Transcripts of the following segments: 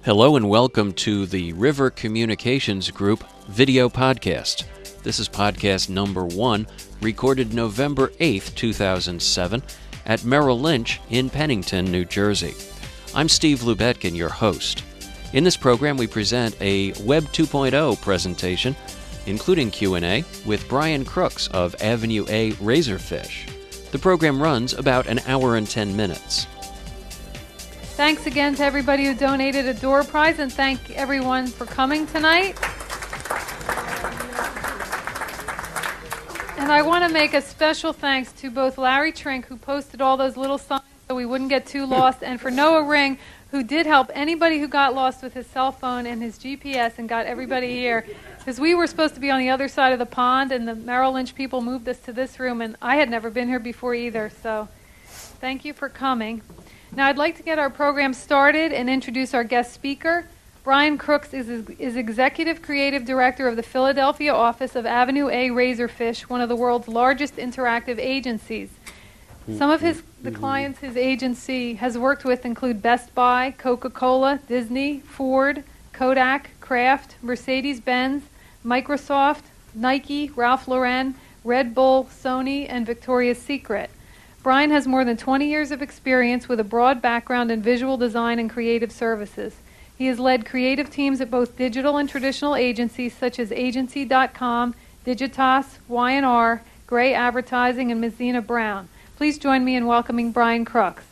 Hello and welcome to the River Communications Group video podcast. This is podcast number 1, recorded November 8th, 2007, at Merrill Lynch in Pennington, New Jersey. I'm Steve Lubetkin, your host. In this program, we present a Web 2.0 presentation, including Q&A, with Brian Crooks of Avenue A Razorfish. The program runs about an hour and 10 minutes. Thanks again to everybody who donated a door prize, and thank everyone for coming tonight. And I want to make a special thanks to both Larry Trink, who posted all those little signs so we wouldn't get too lost, and for Noah Ring, who did help anybody who got lost with his cell phone and his GPS and got everybody here. Because we were supposed to be on the other side of the pond, and the Merrill Lynch people moved us to this room, and I had never been here before either, so thank you for coming. Now, I'd like to get our program started and introduce our guest speaker. Brian Crooks is Executive Creative Director of the Philadelphia office of Avenue A Razorfish, one of the world's largest interactive agencies. Some of the clients his agency has worked with include Best Buy, Coca-Cola, Disney, Ford, Kodak, Kraft, Mercedes-Benz, Microsoft, Nike, Ralph Lauren, Red Bull, Sony, and Victoria's Secret. Brian has more than 20 years of experience with a broad background in visual design and creative services. He has led creative teams at both digital and traditional agencies such as Agency.com, Digitas, Y&R, Gray Advertising, and Mazzina Brown. Please join me in welcoming Brian Crooks.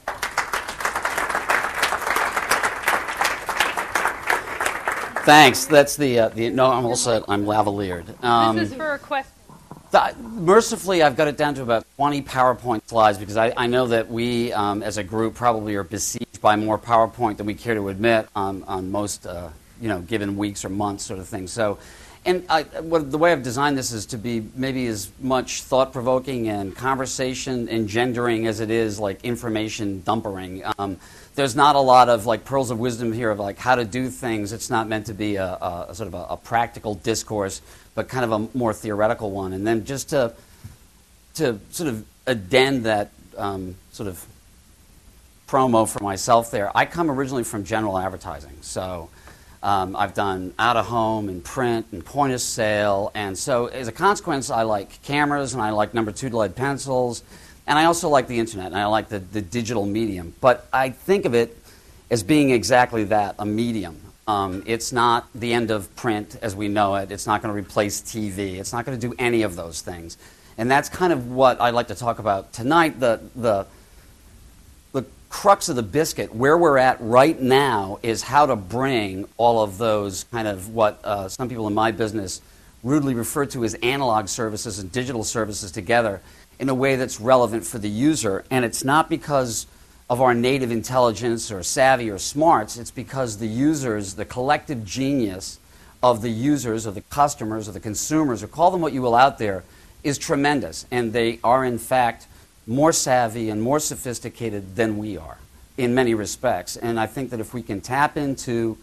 Thanks. That's no, I'm all set. I'm lavaliered. This is for a question. Mercifully, I've got it down to about 20 PowerPoint slides because I know that we, as a group, probably are besieged by more PowerPoint than we care to admit on most, given weeks or months sort of thing. So, and the way I've designed this is to be maybe as much thought-provoking and conversation engendering as it is like information dumpering. There's not a lot of like pearls of wisdom here of like how to do things. It's not meant to be a sort of a practical discourse, but kind of a more theoretical one. And then just to sort of addend that sort of promo for myself there, I come originally from general advertising. So I've done out-of-home and print and point of sale. And so as a consequence, I like cameras and I like number 2 lead pencils. And I also like the internet and I like the digital medium. But I think of it as being exactly that, a medium. It's not the end of print as we know it. It's not going to replace TV. It's not going to do any of those things. And that's kind of what I'd like to talk about tonight, the crux of the biscuit. Where we're at right now is how to bring all of those kind of what some people in my business rudely refer to as analog services and digital services together in a way that's relevant for the user. And it's not because of our native intelligence or savvy or smarts. It's because the users, the collective genius of the users, of the customers, of the consumers, or call them what you will out there, is tremendous. And they are, in fact, more savvy and more sophisticated than we are in many respects. And I think that if we can tap into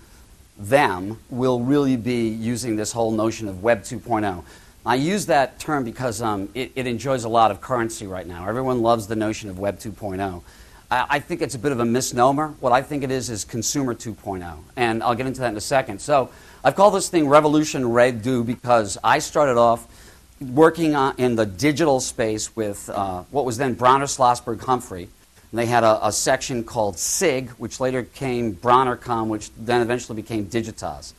them, we'll really be using this whole notion of Web 2.0. I use that term because it enjoys a lot of currency right now. Everyone loves the notion of Web 2.0. I think it's a bit of a misnomer. What I think it is Consumer 2.0, and I'll get into that in a second. So I've called this thing Revolution Red Do because I started off working in the digital space with what was then Bronner Schlossberg Humphrey. And they had a section called SIG, which later became Bronnercom, which then eventually became Digitas.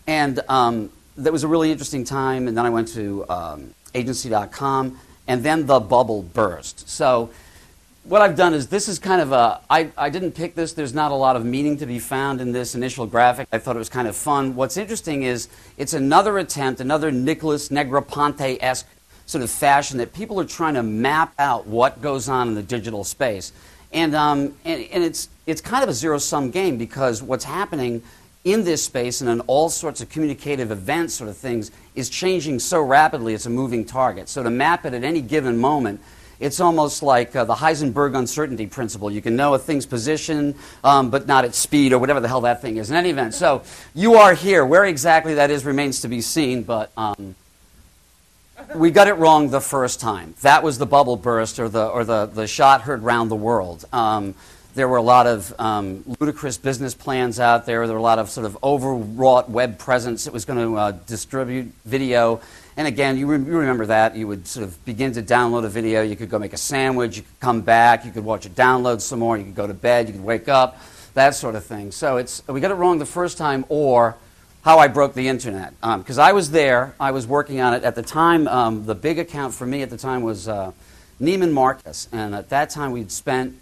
And that was a really interesting time, and then I went to Agency.com, and then the bubble burst. So what I've done is this is kind of I didn't pick this. There's not a lot of meaning to be found in this initial graphic. I thought it was kind of fun. What's interesting is it's another attempt, another Nicholas Negroponte-esque sort of fashion that people are trying to map out what goes on in the digital space. And it's kind of a zero-sum game because what's happening in this space and in all sorts of communicative events sort of things is changing so rapidly it's a moving target. So to map it at any given moment, it's almost like the Heisenberg uncertainty principle. You can know a thing's position, but not its speed or whatever the hell that thing is. In any event, so you are here. Where exactly that is remains to be seen, but we got it wrong the first time. That was the bubble burst or the shot heard round the world. There were a lot of ludicrous business plans out there. There were a lot of sort of overwrought web presence that was going to distribute video. And again, you remember that. You would sort of begin to download a video. You could go make a sandwich. You could come back. You could watch it download some more. You could go to bed. You could wake up, that sort of thing. So we got it wrong the first time, or how I broke the internet. Because I was there. I was working on it. At the time, the big account for me at the time was Neiman Marcus. And at that time, we'd spent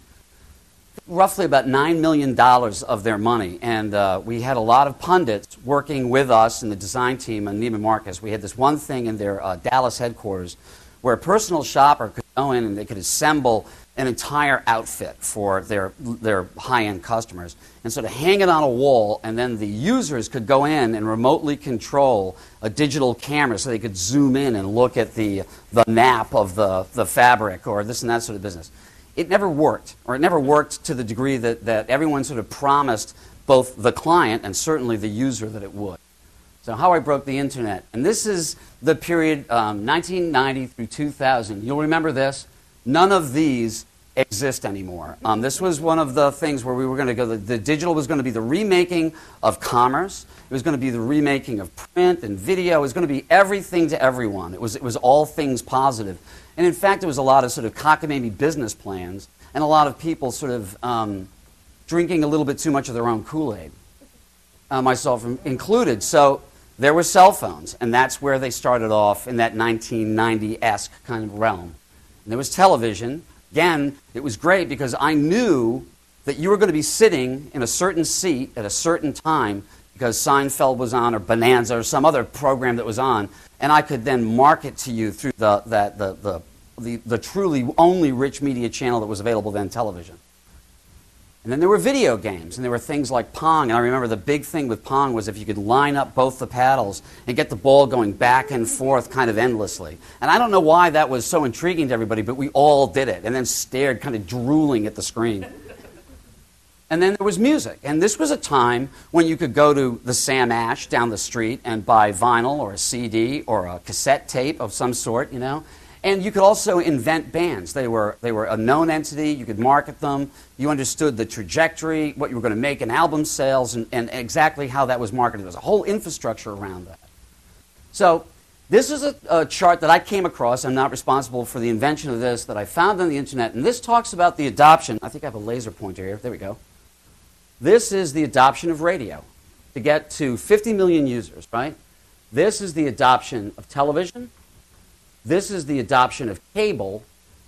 roughly about $9 million of their money. And we had a lot of pundits working with us in the design team on Neiman Marcus. We had this one thing in their Dallas headquarters where a personal shopper could go in and they could assemble an entire outfit for their high-end customers and sort of hang it on a wall, and then the users could go in and remotely control a digital camera so they could zoom in and look at the nap of the fabric or this and that sort of business. It never worked, or it never worked to the degree that everyone sort of promised both the client and certainly the user that it would. So how I broke the internet. And this is the period 1990 through 2000. You'll remember this. None of these exist anymore. This was one of the things where we were going to go, the digital was going to be the remaking of commerce. It was going to be the remaking of print and video. It was going to be everything to everyone. It was all things positive. And in fact, there was a lot of sort of cockamamie business plans and a lot of people sort of drinking a little bit too much of their own Kool-Aid, myself included. So there were cell phones, and that's where they started off in that 1990-esque kind of realm. And there was television. Again, it was great because I knew that you were going to be sitting in a certain seat at a certain time because Seinfeld was on or Bonanza or some other program that was on, and I could then market to you through the truly only rich media channel that was available then, television. And then there were video games, and there were things like Pong. And I remember the big thing with Pong was if you could line up both the paddles and get the ball going back and forth kind of endlessly. And I don't know why that was so intriguing to everybody, but we all did it and then stared kind of drooling at the screen. And then there was music. And this was a time when you could go to the Sam Ash down the street and buy vinyl or a CD or a cassette tape of some sort, you know. And you could also invent bands. They were a known entity. You could market them. You understood the trajectory, what you were going to make in album sales, and exactly how that was marketed. There was a whole infrastructure around that. So this is a chart that I came across. I'm not responsible for the invention of this, that I found on the internet. And this talks about the adoption. I think I have a laser pointer here. There we go. This is the adoption of radio to get to 50 million users, right? This is the adoption of television. This is the adoption of cable,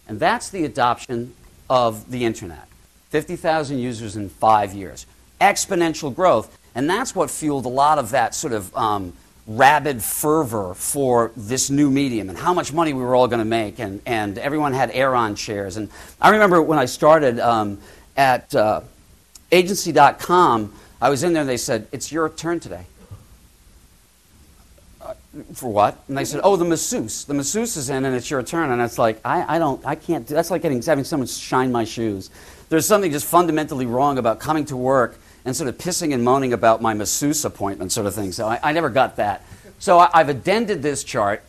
and that's the adoption of the internet. 50,000 users in 5 years. Exponential growth, and that's what fueled a lot of that sort of rabid fervor for this new medium and how much money we were all going to make, and everyone had Aeron chairs. And I remember when I started at agency.com, I was in there and they said, "It's your turn today." For what? And they said, "Oh, the masseuse. The masseuse is in and it's your turn." And it's like, I can't do, that's like having someone shine my shoes. There's something just fundamentally wrong about coming to work and sort of pissing and moaning about my masseuse appointment sort of thing. So I never got that. So I've addended this chart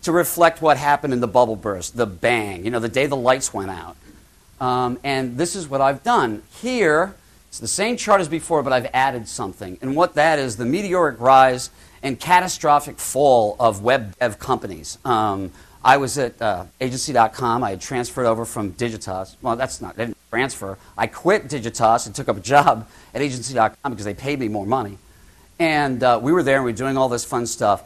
to reflect what happened in the bubble burst, the bang, you know, the day the lights went out. And this is what I've done. Here, it's the same chart as before, but I've added something. And what that is, the meteoric rise and catastrophic fall of web dev companies. I was at agency.com. I had transferred over from Digitas. Well, I didn't transfer. I quit Digitas and took up a job at agency.com because they paid me more money. And we were there and we were doing all this fun stuff.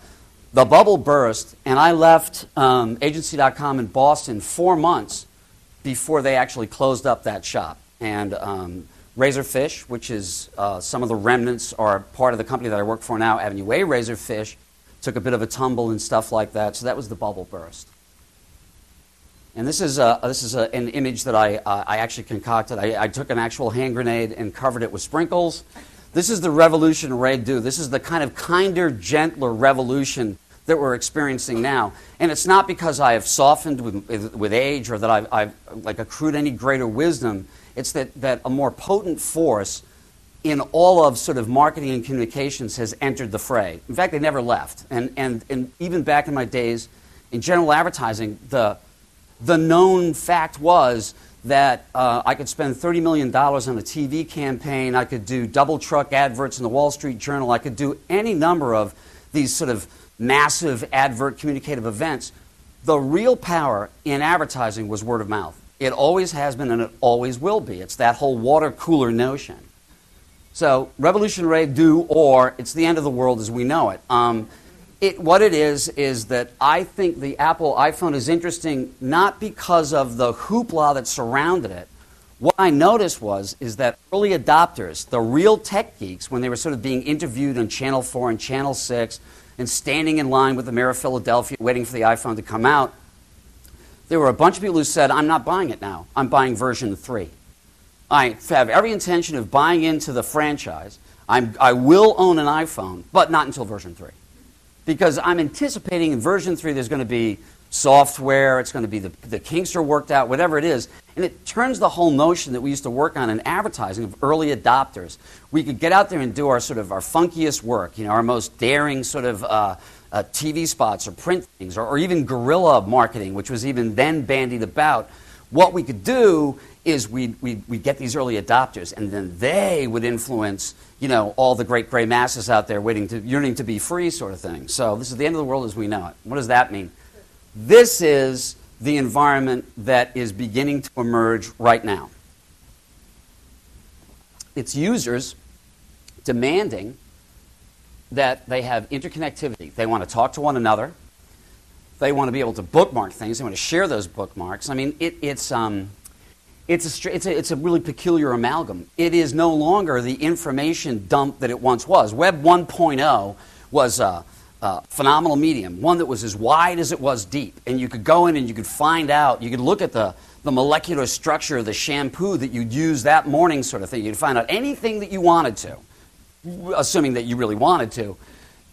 The bubble burst, and I left agency.com in Boston 4 months before they actually closed up that shop. And Razorfish, which is some of the remnants are part of the company that I work for now, Avenue A Razorfish, took a bit of a tumble and stuff like that. So that was the bubble burst. And this is an image that I actually concocted. I took an actual hand grenade and covered it with sprinkles. This is the revolution Red do. This is the kind of kinder, gentler revolution that we're experiencing now. And it's not because I have softened with age or that I've like accrued any greater wisdom. It's that a more potent force in all of sort of marketing and communications has entered the fray. In fact, they never left. And even back in my days in general advertising, the known fact was that I could spend $30 million on a TV campaign, I could do double truck adverts in the Wall Street Journal, I could do any number of these sort of massive advert communicative events. The real power in advertising was word of mouth. It always has been and it always will be. It's that whole water cooler notion. So revolution ready, do, or it's the end of the world as we know it. What it is that I think the Apple iPhone is interesting not because of the hoopla that surrounded it. What I noticed is that early adopters, the real tech geeks, when they were sort of being interviewed on Channel 4 and Channel 6 and standing in line with the mayor of Philadelphia waiting for the iPhone to come out, there were a bunch of people who said, I'm not buying it now. I'm buying version 3. I have every intention of buying into the franchise. I will own an iPhone, but not until version 3. Because I'm anticipating in version 3 there's going to be software, it's going to be the kinks are worked out, whatever it is. And it turns the whole notion that we used to work on in advertising of early adopters. We could get out there and do our sort of our funkiest work, our most daring sort of TV spots or print things, or even guerrilla marketing, which was even then bandied about. What we could do is we'd get these early adopters, and then they would influence, all the great gray masses out there yearning to be free sort of thing. So this is the end of the world as we know it. What does that mean? This is the environment that is beginning to emerge right now. It's users demanding that they have interconnectivity. They want to talk to one another. They want to be able to bookmark things. They want to share those bookmarks. I mean, it's a really peculiar amalgam. It is no longer the information dump that it once was. Web 1.0 was a phenomenal medium, one that was as wide as it was deep. And you could go in and you could find out, you could look at the molecular structure of the shampoo that you'd use that morning sort of thing. You'd find out anything that you wanted to, assuming that you really wanted to.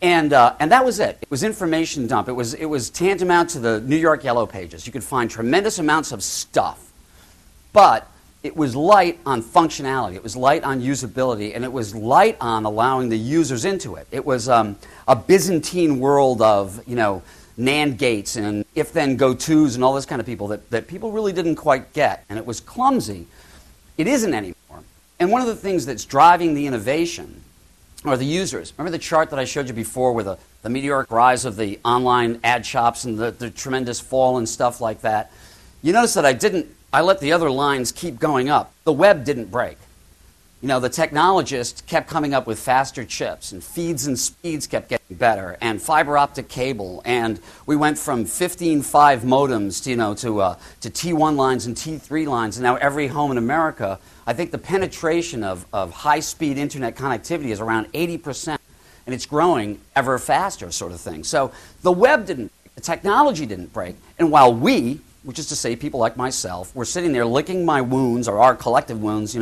And that was it. It was information dump. It was tantamount to the New York Yellow Pages. You could find tremendous amounts of stuff. But it was light on functionality, it was light on usability, and it was light on allowing the users into it. It was a Byzantine world of, NAND gates and if-then go-tos and all this kind of people that people really didn't quite get, and it was clumsy. It isn't anymore. And one of the things that's driving the innovation are the users. Remember the chart that I showed you before with the meteoric rise of the online ad shops and the tremendous fall and stuff like that? You notice that I let the other lines keep going up. The web didn't break. The technologists kept coming up with faster chips, and feeds and speeds kept getting better, and fiber optic cable, and we went from 15.5 modems to T1 lines and T3 lines, and now every home in America, I think the penetration of high-speed internet connectivity is around 80%, and it's growing ever faster sort of thing. So the web didn't break, the technology didn't break, and while we, which is to say people like myself, were sitting there licking my wounds, or our collective wounds,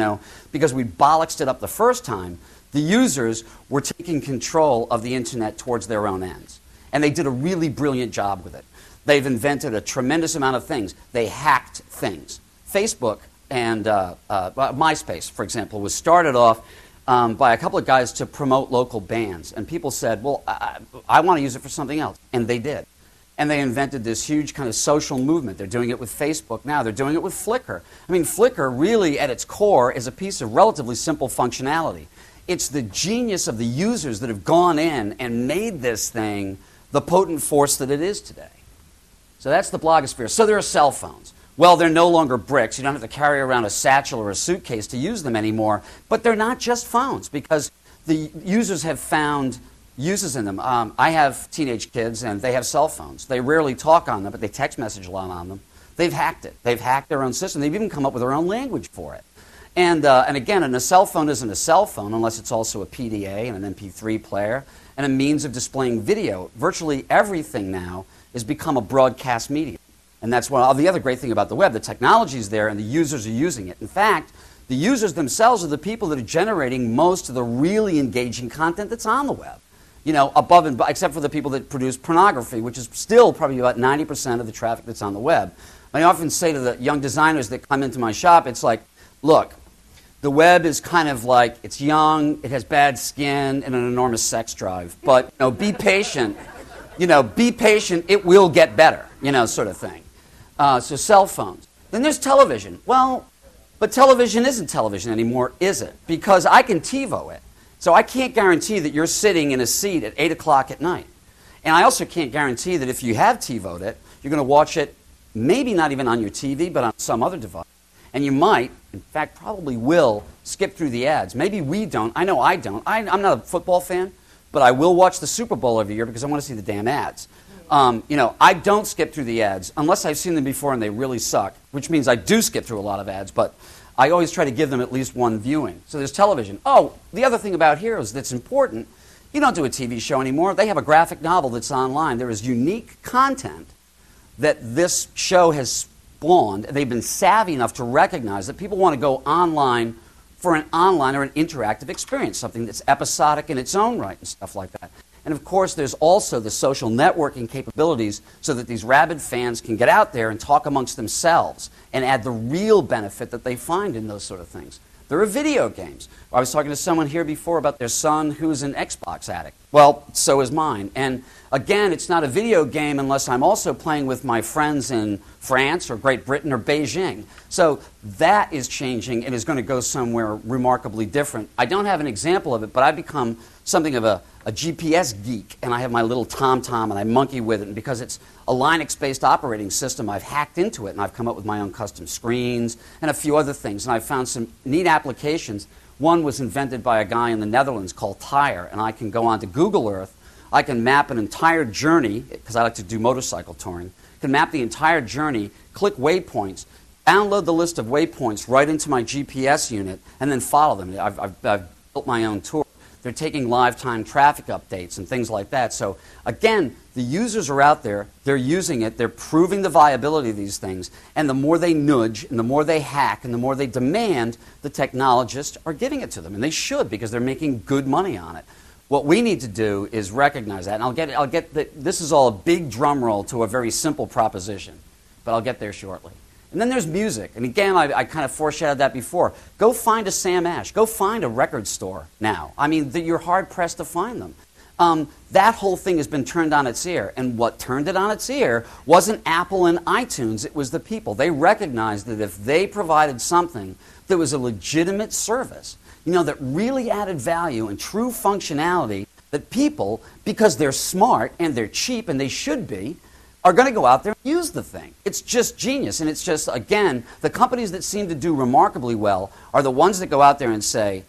because we bollocksed it up the first time, the users were taking control of the internet towards their own ends. And they did a really brilliant job with it. They've invented a tremendous amount of things. They hacked things. Facebook and MySpace, for example, was started off by a couple of guys to promote local bands. And people said, well, I want to use it for something else. And they did. And they invented this huge kind of social movement. They're doing it with Facebook now. They're doing it with Flickr. I mean, Flickr really, at its core, is a piece of relatively simple functionality. It's the genius of the users that have gone in and made this thing the potent force that it is today. So that's the blogosphere. So there are cell phones. Well, they're no longer bricks. You don't have to carry around a satchel or a suitcase to use them anymore. But they're not just phones, because the users have found uses in them. I have teenage kids, and they have cell phones. They rarely talk on them, but they text message a lot on them. They've hacked it. They've hacked their own system. They've even come up with their own language for it. And again, a cell phone isn't a cell phone unless it's also a PDA and an MP3 player and a means of displaying video. Virtually everything now has become a broadcast medium. And that's one of the other great thing about the web. The technology is there, and the users are using it. In fact, the users themselves are the people that are generating most of the really engaging content that's on the web. Above and except for the people that produce pornography, which is still probably about 90% of the traffic that's on the web. I often say to the young designers that come into my shop, it's like, look, the web is kind of like, it's young, it has bad skin, and an enormous sex drive. But be patient. Be patient, it will get better, sort of thing. So cell phones. Then there's television. Well, but television isn't television anymore, is it? Because I can TiVo it. So I can't guarantee that you're sitting in a seat at 8 o'clock at night. And I also can't guarantee that if you have TiVo'd it, you're going to watch it maybe not even on your TV, but on some other device. And you might, in fact, probably will, skip through the ads. Maybe we don't. I know I don't. I'm not a football fan, but I will watch the Super Bowl every year because I want to see the damn ads. I don't skip through the ads unless I've seen them before and they really suck, which means I do skip through a lot of ads, but I always try to give them at least one viewing. So there's television. Oh, the other thing about Heroes that's important, you don't do a TV show anymore. They have a graphic novel that's online. There is unique content that this show has spawned. They've been savvy enough to recognize that people want to go online for an online or an interactive experience, something that's episodic in its own right and stuff like that. And of course, there's also the social networking capabilities so that these rabid fans can get out there and talk amongst themselves and add the real benefit that they find in those sort of things. There are video games. I was talking to someone here before about their son who's an Xbox addict. Well, so is mine. And again, it's not a video game unless I'm also playing with my friends in France or Great Britain or Beijing. So that is changing and is going to go somewhere remarkably different. I don't have an example of it, but I've become something of a GPS geek, and I have my little TomTom, and I monkey with it. And because it's a Linux-based operating system, I've hacked into it, and I've come up with my own custom screens and a few other things. And I've found some neat applications. One was invented by a guy in the Netherlands called Tyre, and I can go on to Google Earth. I can map an entire journey, because I like to do motorcycle touring. I can map the entire journey, click waypoints, download the list of waypoints right into my GPS unit, and then follow them. I've built my own tour. They're taking live-time traffic updates and things like that. So again, the users are out there, they're using it, they're proving the viability of these things, and the more they nudge, and the more they hack, and the more they demand, the technologists are giving it to them. And they should, because they're making good money on it. What we need to do is recognize that. And this is all a big drum roll to a very simple proposition, but I'll get there shortly. And then there's music. And again, I kind of foreshadowed that before. Go find a Sam Ash. Go find a record store now. I mean, you're hard-pressed to find them. That whole thing has been turned on its ear. And what turned it on its ear wasn't Apple and iTunes. It was the people. They recognized that if they provided something that was a legitimate service, that really added value and true functionality, that people, because they're smart and they're cheap and they should be, are going to go out there and use the thing. It's just genius. And it's just, again, the companies that seem to do remarkably well are the ones that go out there and say,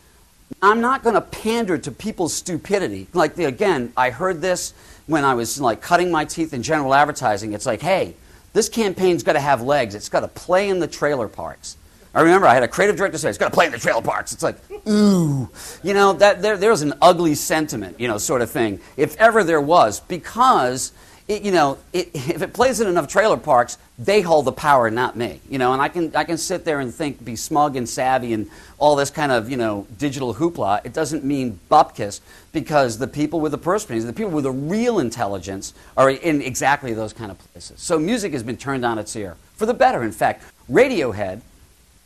I'm not going to pander to people's stupidity. Again, I heard this when I was cutting my teeth in general advertising. It's like, hey, this campaign's got to have legs. It's got to play in the trailer parks. I remember I had a creative director say, it's got to play in the trailer parks. It's like, ooh. There's an ugly sentiment, sort of thing, if ever there was, because if it plays in enough trailer parks, they hold the power, not me. And I can sit there and be smug and savvy and all this kind of digital hoopla. It doesn't mean bupkis, because the people with the purse strings, the people with the real intelligence, are in exactly those kind of places. So music has been turned on its ear for the better. In fact, Radiohead,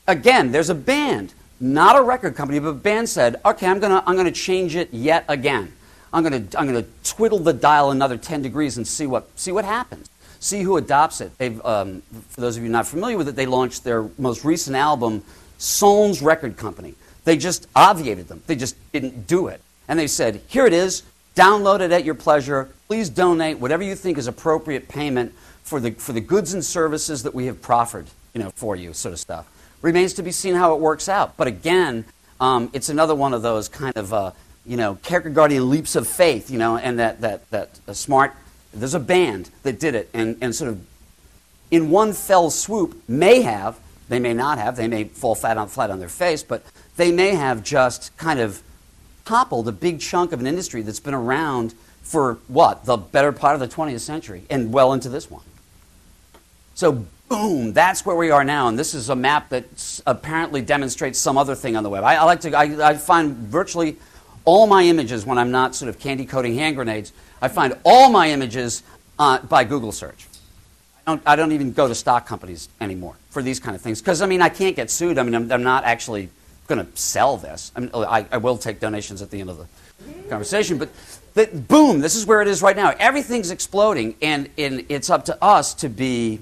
again, there's a band, not a record company, but a band said, okay, I'm gonna change it yet again. I'm gonna twiddle the dial another 10 degrees and see what happens. See who adopts it. They've, for those of you not familiar with it, they launched their most recent album, Son's Record Company. They just obviated them. They just didn't do it. And they said, here it is, download it at your pleasure. Please donate whatever you think is appropriate payment for the goods and services that we have proffered, for you, sort of stuff. Remains to be seen how it works out. But again, it's another one of those kind of Kierkegaardian leaps of faith, and that smart. There's a band that did it, and sort of in one fell swoop they may not have, they may fall flat on their face, but they may have just kind of toppled a big chunk of an industry that's been around for the better part of the 20th century and well into this one. So boom, that's where we are now, and this is a map that apparently demonstrates some other thing on the web. I find virtually all my images, when I'm not sort of candy coating hand grenades, I find all my images by Google search. I don't even go to stock companies anymore for these kind of things, because I can't get sued. I'm not actually going to sell this. I will take donations at the end of the conversation, but boom, this is where it is right now. Everything's exploding, and it's up to us to be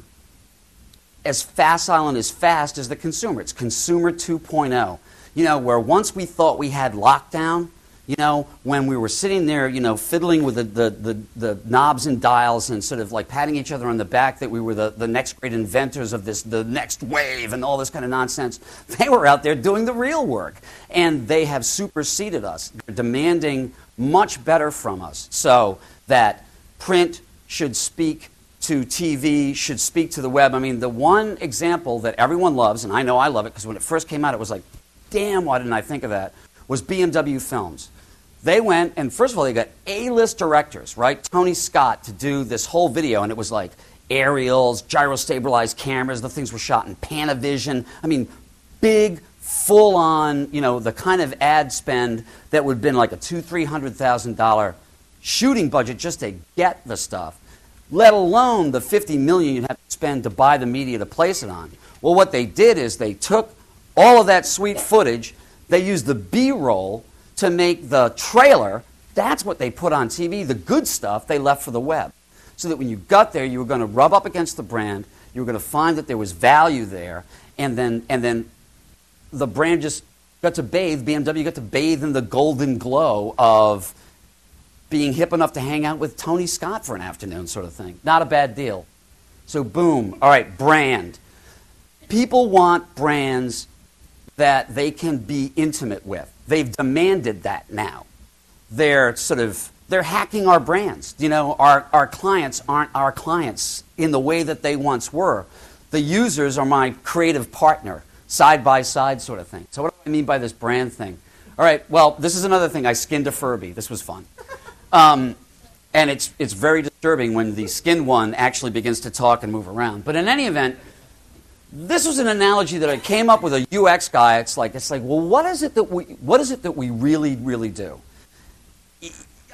as facile and as fast as the consumer. It's consumer 2.0. You know, where once we thought we had lockdown, you know, when we were sitting there, you know, fiddling with the knobs and dials and sort of like patting each other on the back that we were the next great inventors of this, the next wave and all this kind of nonsense, they were out there doing the real work. And they have superseded us. They're demanding much better from us. So that print should speak to TV, should speak to the web. I mean, the one example that everyone loves, and I know I love it because when it first came out, it was like, damn, why didn't I think of that, was BMW Films. They went, and first of all, they got A-list directors, right? Tony Scott to do this whole video, and it was like aerials, gyro-stabilized cameras, the things were shot in Panavision. I mean, big, full-on, you know, the kind of ad spend that would have been like a $200,000-$300,000 shooting budget just to get the stuff, let alone the $50 million you'd have to spend to buy the media to place it on. Well, what they did is they took all of that sweet footage, they used the B-roll to make the trailer. That's what they put on TV. The good stuff they left for the web. So that when you got there, you were going to rub up against the brand, you were going to find that there was value there, and then the brand just got to bathe, BMW got to bathe in the golden glow of being hip enough to hang out with Tony Scott for an afternoon sort of thing. Not a bad deal. So boom. All right, brand. People want brands that they can be intimate with. They've demanded that now. They're hacking our brands. You know, our clients aren't our clients in the way that they once were. The users are my creative partner, side by side sort of thing. So what do I mean by this brand thing? All right, well, this is another thing. I skinned a Furby. This was fun. And it's very disturbing when the skinned one actually begins to talk and move around. But in any event, this was an analogy that I came up with a UX guy. It's like, well, what is it that we really, really do?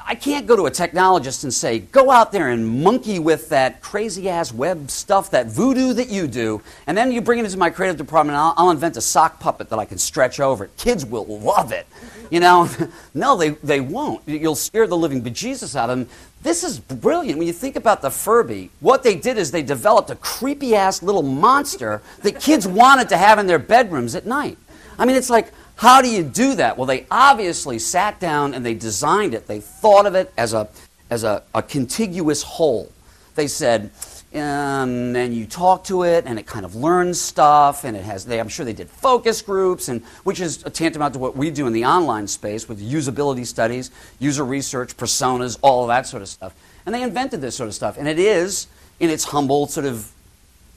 I can't go to a technologist and say, go out there and monkey with that crazy-ass web stuff, that voodoo that you do, and then you bring it into my creative department, and I'll invent a sock puppet that I can stretch over it. Kids will love it. You know? No, they won't. You'll scare the living bejesus out of them. This is brilliant. When you think about the Furby, what they did is they developed a creepy-ass little monster that kids wanted to have in their bedrooms at night. I mean, it's like, how do you do that? Well, they obviously sat down and they designed it. They thought of it as a contiguous whole. They said, and you talk to it, and it kind of learns stuff, and it has. I'm sure they did focus groups, and which is tantamount to what we do in the online space with usability studies, user research, personas, all of that sort of stuff. And they invented this sort of stuff, and it is, in its humble sort of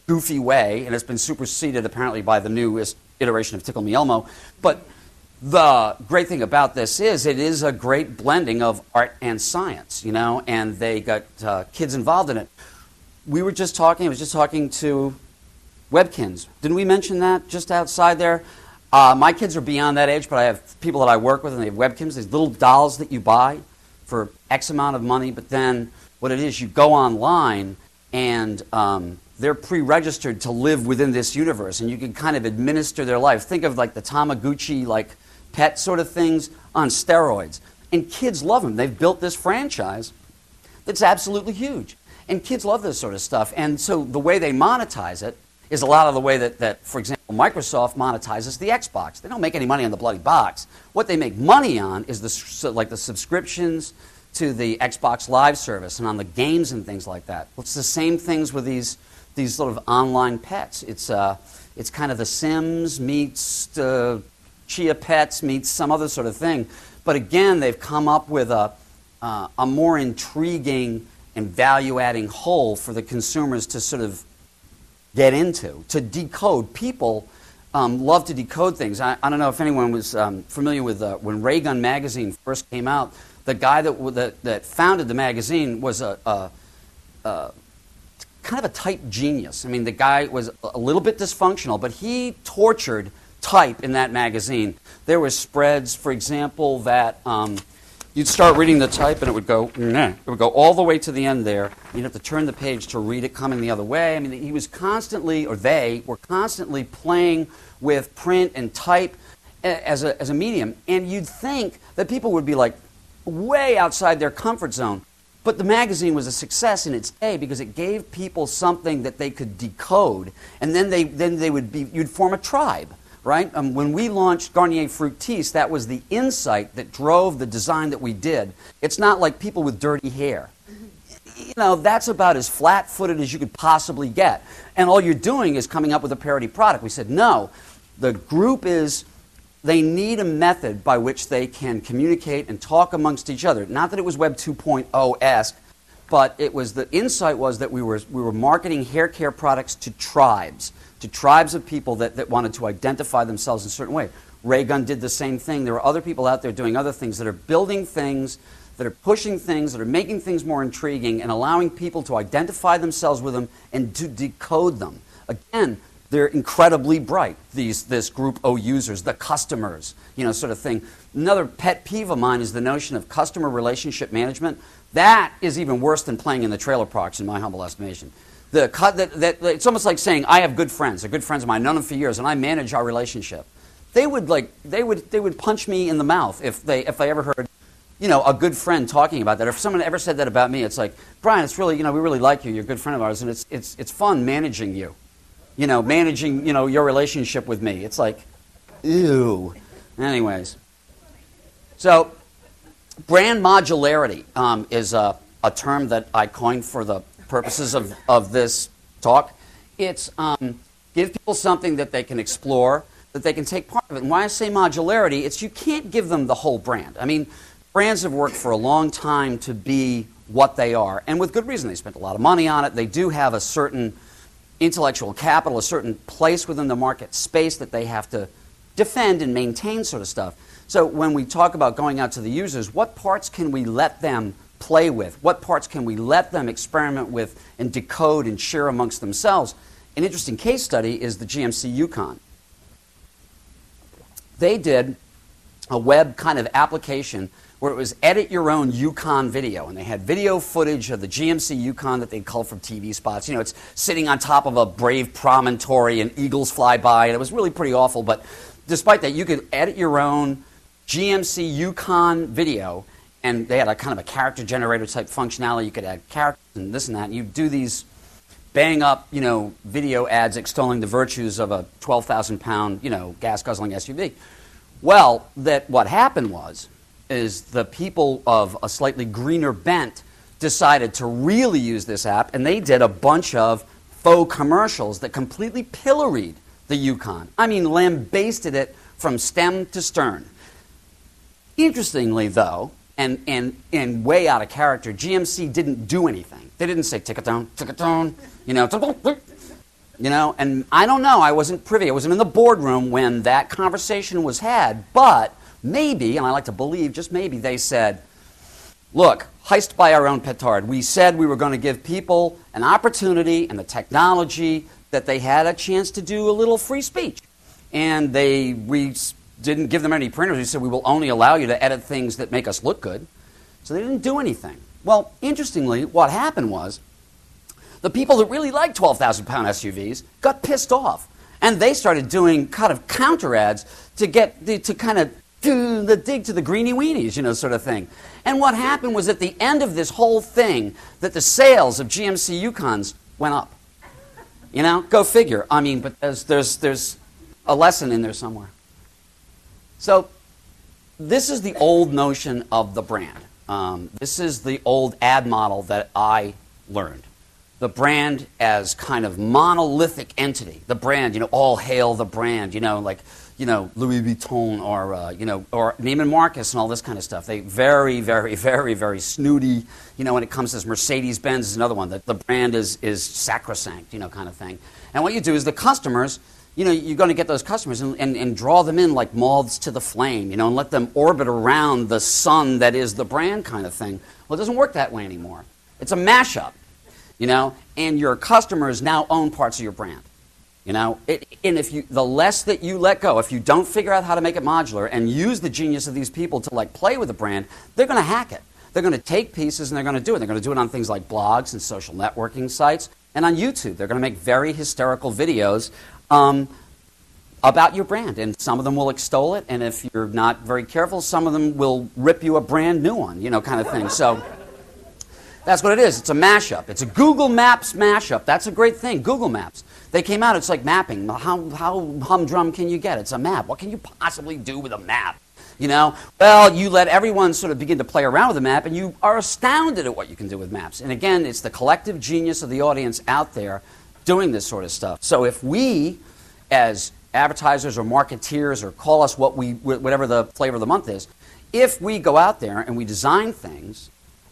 goofy way, and it's been superseded apparently by the newest iteration of Tickle Me Elmo. But the great thing about this is it is a great blending of art and science, you know, and they got kids involved in it. I was just talking to Webkins. Didn't we mention that just outside there? My kids are beyond that age, but I have people that I work with, and they have Webkins, these little dolls that you buy for X amount of money, but then what it is, you go online, and they're pre-registered to live within this universe, and you can kind of administer their life. Think of like the Tamagotchi, like pet sort of things on steroids. And kids love them. They've built this franchise that's absolutely huge. And kids love this sort of stuff. And so the way they monetize it is a lot of the way that for example, Microsoft monetizes the Xbox. They don't make any money on the bloody box. What they make money on is the subscriptions to the Xbox Live service and on the games and things like that. Well, it's the same things with these sort of online pets. It's kind of The Sims meets Chia Pets meets some other sort of thing. But again, they've come up with a more intriguing and value-adding whole for the consumers to sort of get into, to decode. People love to decode things. I don't know if anyone was familiar with when Ray Gun magazine first came out. The guy that founded the magazine was a kind of a type genius. I mean, the guy was a little bit dysfunctional, but he tortured type in that magazine. There were spreads, for example, that you'd start reading the type and it would go, nah. It would go all the way to the end there. You'd have to turn the page to read it coming the other way. I mean, he was constantly, or they were constantly playing with print and type as a medium. And you'd think that people would be like way outside their comfort zone. But the magazine was a success in its day because it gave people something that they could decode, and then you'd form a tribe, right? When we launched Garnier Fructis, that was the insight that drove the design that we did. It's not like people with dirty hair. You know, that's about as flat-footed as you could possibly get. And all you're doing is coming up with a parody product. We said, no, the group they need a method by which they can communicate and talk amongst each other. Not that it was Web 2.0-esque, but the insight was that we were marketing hair care products to tribes of people that wanted to identify themselves in a certain way. Raygun did the same thing. There are other people out there doing other things that are building things, that are pushing things, that are making things more intriguing and allowing people to identify themselves with them and to decode them. Again, they're incredibly bright, this group O users, the customers, sort of thing. Another pet peeve of mine is the notion of customer relationship management. That is even worse than playing in the trailer parks, in my humble estimation. It's almost like saying, I have good friends. They're good friends of mine. I've known them for years, and I manage our relationship. They would punch me in the mouth if I ever heard a good friend talking about that. Or if someone ever said that about me, it's like, Brian, it's really, we really like you. You're a good friend of ours, and it's fun managing you. Managing, your relationship with me. It's like, ew. Anyways. So, brand modularity is a term that I coined for the purposes of this talk. It's give people something that they can explore, that they can take part of it. And why I say modularity, it's you can't give them the whole brand. I mean, brands have worked for a long time to be what they are, and with good reason. They spent a lot of money on it. They do have a certain intellectual capital, a certain place within the market space that they have to defend and maintain, sort of stuff. So when we talk about going out to the users, what parts can we let them play with? What parts can we let them experiment with and decode and share amongst themselves? An interesting case study is the GMC Yukon. They did a web kind of application where it was edit your own Yukon video, and they had video footage of the GMC Yukon that they'd culled from TV spots. It's sitting on top of a brave promontory and eagles fly by, and it was really pretty awful, but despite that, you could edit your own GMC Yukon video, and they had a kind of a character generator type functionality. You could add characters and this and that, and you do these bang up, video ads extolling the virtues of a 12,000-pound, gas-guzzling SUV. Well, what happened is the people of a slightly greener bent decided to really use this app, and they did a bunch of faux commercials that completely pilloried the Yukon. I mean, lambasted it from stem to stern. Interestingly, though, and way out of character, GMC didn't do anything. They didn't say, tick-a-tone, and I don't know, I wasn't privy. I wasn't in the boardroom when that conversation was had, but maybe, and I like to believe, just maybe, they said, look, heist by our own petard. We said we were going to give people an opportunity and the technology that they had a chance to do a little free speech. And we didn't give them any printers. We said we will only allow you to edit things that make us look good. So they didn't do anything. Well, interestingly, what happened was the people that really liked 12,000-pound SUVs got pissed off. And they started doing kind of counter ads to kind of do the dig to the greenie weenies, sort of thing. And what happened was at the end of this whole thing that the sales of GMC Yukons went up. Go figure. I mean, but there's a lesson in there somewhere. So this is the old notion of the brand. This is the old ad model that I learned. The brand as kind of monolithic entity. The brand, all hail the brand, like Louis Vuitton or Neiman Marcus and all this kind of stuff. They very, very, very, very snooty, when it comes to this. Mercedes-Benz is another one. The brand is sacrosanct, kind of thing. And what you do is the customers, you're going to get those customers and draw them in like moths to the flame, and let them orbit around the sun that is the brand kind of thing. Well, it doesn't work that way anymore. It's a mashup, and your customers now own parts of your brand. And the less that you let go, if you don't figure out how to make it modular and use the genius of these people to play with the brand, they're going to hack it. They're going to take pieces and they're going to do it. They're going to do it on things like blogs and social networking sites and on YouTube. They're going to make very hysterical videos about your brand, and some of them will extol it, and if you're not very careful, some of them will rip you a brand new one, kind of thing. So That's what it is. It's a mashup. It's a Google Maps mashup. That's a great thing. Google Maps. They came out. It's like mapping. How humdrum can you get? It's a map. What can you possibly do with a map? You know? Well, you let everyone sort of begin to play around with the map, and you are astounded at what you can do with maps. And again, it's the collective genius of the audience out there doing this sort of stuff. So if we, as advertisers or marketeers, or call us whatever the flavor of the month is, if we go out there and we design things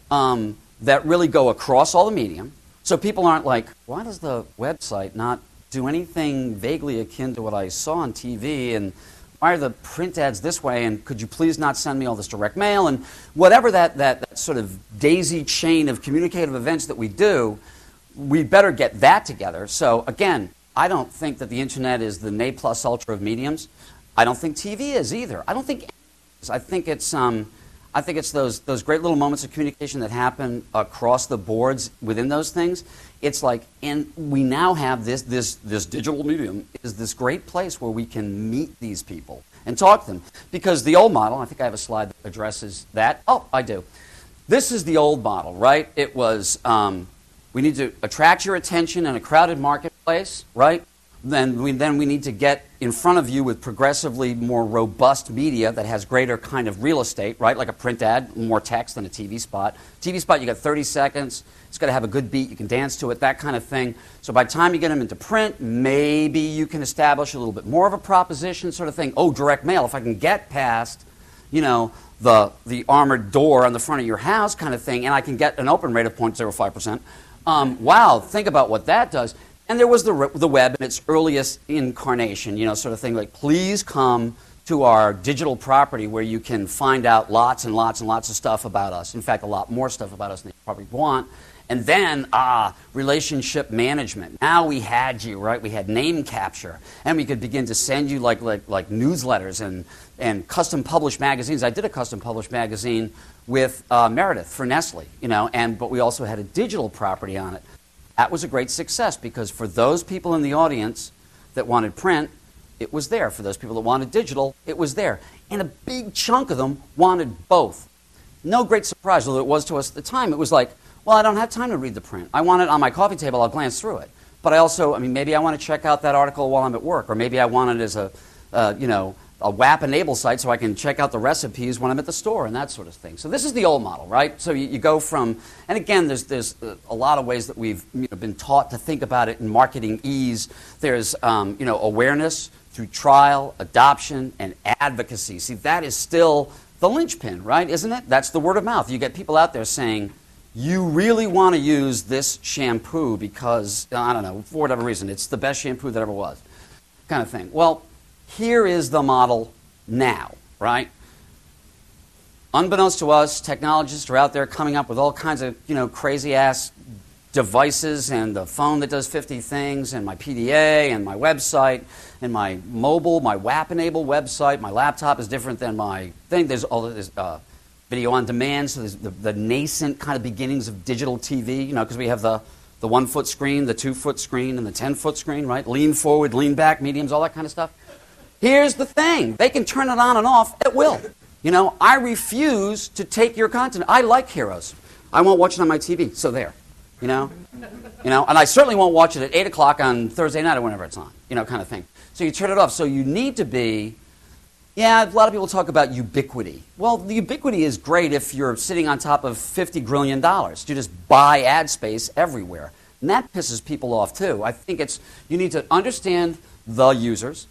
that really go across all the medium, so people aren't like, why does the website not do anything vaguely akin to what I saw on TV, and why are the print ads this way, and could you please not send me all this direct mail, and whatever that sort of daisy chain of communicative events that we do, we better get that together. So again, I don't think that the internet is the ne plus ultra of mediums. I don't think TV is either. I think it's those great little moments of communication that happen across the boards within those things. It's like, and we now have this digital medium is this great place where we can meet these people and talk to them. Because the old model, I think I have a slide that addresses that. Oh, I do. This is the old model, right? It was, we need to attract your attention in a crowded marketplace, right? Then we need to get in front of you with progressively more robust media that has greater kind of real estate, right? Like a print ad, more text than a TV spot. TV spot, you got 30 seconds. It's got to have a good beat. You can dance to it, that kind of thing. So by the time you get them into print, maybe you can establish a little bit more of a proposition sort of thing. Oh, direct mail. If I can get past, you know, the armored door on the front of your house kind of thing, and I can get an open rate of 0.05%. Wow, think about what that does. And there was the web in its earliest incarnation, you know, sort of thing like, please come to our digital property where you can find out lots and lots and lots of stuff about us. In fact, a lot more stuff about us than you probably want. And then, relationship management. Now we had you, right? We had name capture. And we could begin to send you like newsletters and custom published magazines. I did a custom published magazine with Meredith for Nestle, you know, but we also had a digital property on it. That was a great success because for those people in the audience that wanted print, it was there. For those people that wanted digital, it was there. And a big chunk of them wanted both. No great surprise, although it was to us at the time. It was like, well, I don't have time to read the print. I want it on my coffee table. I'll glance through it. But I also, maybe I want to check out that article while I'm at work, or maybe I want it as a WAP enable site so I can check out the recipes when I'm at the store and that sort of thing. So this is the old model, right? So you go from, and again, there's a lot of ways that we've been taught to think about it in marketing ease. There's awareness through trial, adoption, and advocacy. See, that is still the linchpin, right? Isn't it? That's the word of mouth. You get people out there saying, you really want to use this shampoo because, I don't know, for whatever reason, it's the best shampoo that ever was, kind of thing. Well, here is the model now, right? Unbeknownst to us, technologists are out there coming up with all kinds of, crazy-ass devices, and the phone that does 50 things, and my PDA, and my website, and my mobile, my WAP-enabled website. My laptop is different than my thing. There's all this video on demand, so there's the nascent kind of beginnings of digital TV, because we have the 1-foot screen, the 2-foot screen, and the 10-foot screen, right? Lean forward, lean back, mediums, all that kind of stuff. Here's the thing. They can turn it on and off at will. I refuse to take your content. I like Heroes. I won't watch it on my TV, so there. And I certainly won't watch it at 8 o'clock on Thursday night or whenever it's on, kind of thing. So you turn it off. So you need to be, a lot of people talk about ubiquity. Well, the ubiquity is great if you're sitting on top of $50 grillion. You just buy ad space everywhere. And that pisses people off, too. I think you need to understand the users,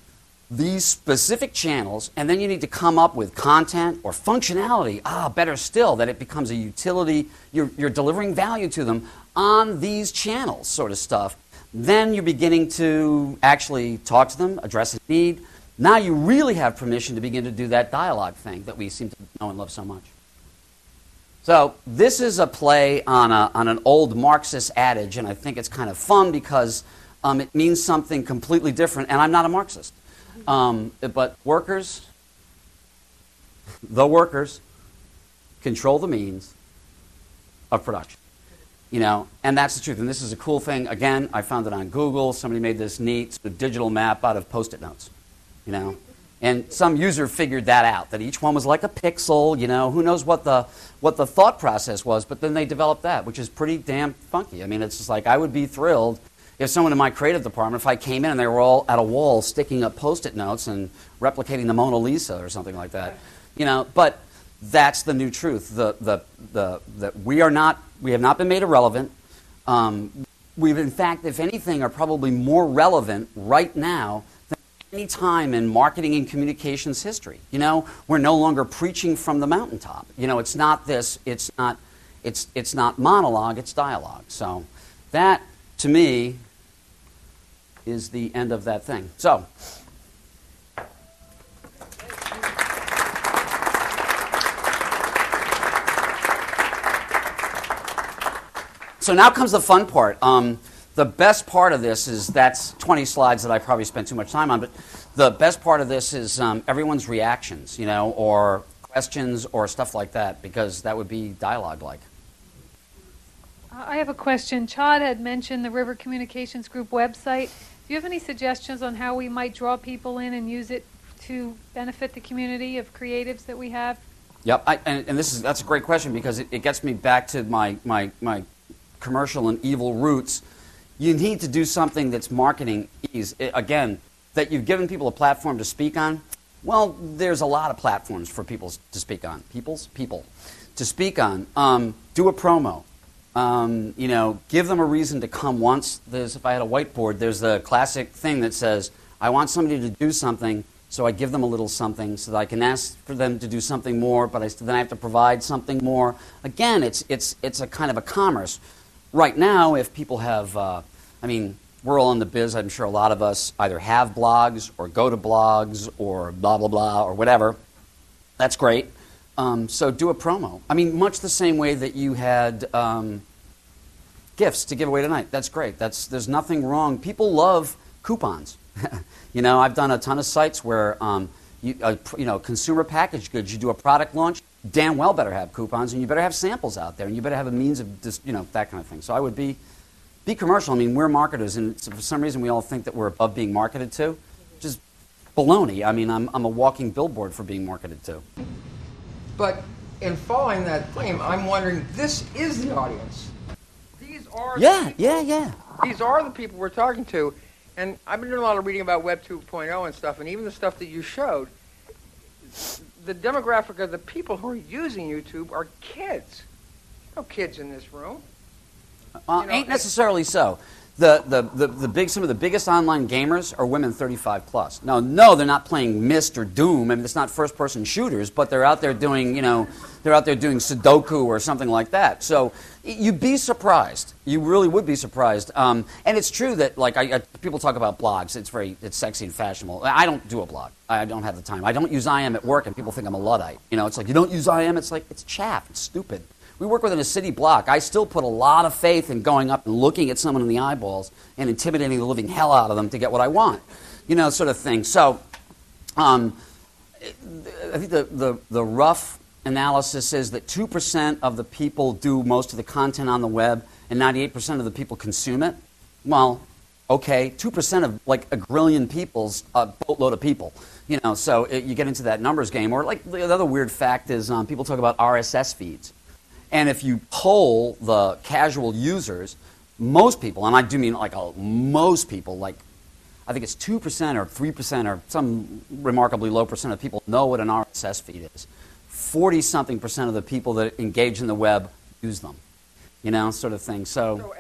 these specific channels, and then you need to come up with content or functionality, better still, that it becomes a utility, you're delivering value to them on these channels sort of stuff. Then you're beginning to actually talk to them, address a need. Now you really have permission to begin to do that dialogue thing that we seem to know and love so much. So this is a play on an old Marxist adage, and I think it's kind of fun because it means something completely different, and I'm not a Marxist. But the workers control the means of production, and that's the truth. And this is a cool thing. Again, I found it on Google. Somebody made this neat sort of digital map out of Post-it notes, And some user figured that out, that each one was like a pixel, you know, who knows what the thought process was, but then they developed that, which is pretty damn funky. I mean, it's just like, I would be thrilled if someone in my creative department, if I came in and they were all at a wall sticking up Post-it notes and replicating the Mona Lisa or something like that, you know, but that's the new truth. That we have not been made irrelevant. We've, in fact, if anything, are probably more relevant right now any time in marketing and communications history. You know, we're no longer preaching from the mountaintop. You know, it's not monologue, it's dialogue. So that, to me, is the end of that thing. So now comes the fun part. The best part of this is, that's 20 slides that I probably spent too much time on, but the best part of this is everyone's reactions, you know, or questions or stuff like that, because that would be dialogue-like. I have a question. Chad had mentioned the River Communications Group website. Do you have any suggestions on how we might draw people in and use it to benefit the community of creatives that we have? Yep, that's a great question, because it gets me back to my commercial and evil roots. You need to do something that's marketing ease. Again, that you've given people a platform to speak on. Well, there's a lot of platforms for people to speak on. People to speak on. Do a promo. You know, give them a reason to come once. If I had a whiteboard, there's the classic thing that says, I want somebody to do something, so I give them a little something so that I can ask for them to do something more, but then I have to provide something more. Again, it's a kind of a commerce. Right now, if people have, I mean, we're all in the biz. I'm sure a lot of us either have blogs or go to blogs or blah, blah, blah, or whatever. That's great. So do a promo. I mean, much the same way that you had gifts to give away tonight. That's great. There's nothing wrong. People love coupons. You know, I've done a ton of sites where, you know, consumer packaged goods, you do a product launch, damn well better have coupons, and you better have samples out there, and you better have a means of just, you know, that kind of thing. So I would be commercial. I mean, we're marketers, and for some reason we all think that we're above being marketed to. Just baloney. I mean, I'm a walking billboard for being marketed to. But in following that claim, I'm wondering, this is the audience. These are These are the people we're talking to. And I've been doing a lot of reading about Web 2.0 and stuff, and even the stuff that you showed. The demographic of the people who are using YouTube are kids. No kids in this room. Ain't necessarily so. Some of the biggest online gamers are women 35 plus. No, they're not playing Myst or Doom. I mean, it's not first-person shooters, but they're out there doing, you know, Sudoku or something like that. So you'd be surprised. You really would be surprised. And it's true that, like, people talk about blogs. It's sexy and fashionable. I don't do a blog. I don't have the time. I don't use IM at work, and people think I'm a Luddite. You know, it's like, you don't use IM? It's like, it's chaff. It's stupid. We work within a city block. I still put a lot of faith in going up and looking at someone in the eyeballs and intimidating the living hell out of them to get what I want, you know, sort of thing. So I think the rough analysis is that 2% of the people do most of the content on the web and 98% of the people consume it. Well, okay, 2% of like a grillion people's a boatload of people. You know, so you get into that numbers game. Or like the other weird fact is people talk about RSS feeds. And if you poll the casual users, most people, and I do mean like most people, like I think it's 2% or 3% or some remarkably low percent of people know what an RSS feed is. 40-something% of the people that engage in the web use them, you know, sort of thing. So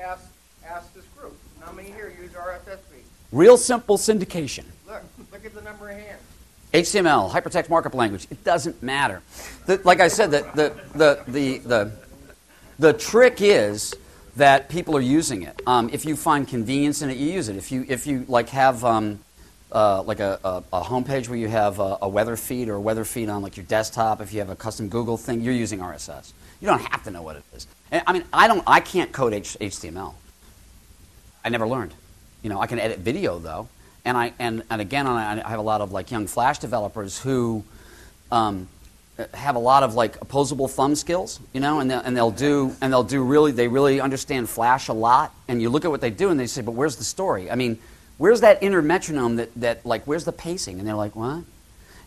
ask this group, how many here use RSS feeds? Real simple syndication. Look at the number of hands. HTML, hypertext markup language, it doesn't matter. Like I said, the trick is that people are using it. If you find convenience in it, you use it. If you like have like a homepage where you have a weather feed or a weather feed on like your desktop, if you have a custom Google thing, you're using RSS. You don't have to know what it is. And, I mean, I can't code HTML. I never learned. You know, I can edit video though. And again, I have a lot of like young Flash developers who have a lot of like opposable thumb skills, you know, and they really understand Flash a lot. And you look at what they do, and they say, "But where's the story? I mean, where's that inner metronome that like where's the pacing?" And they're like, "What?"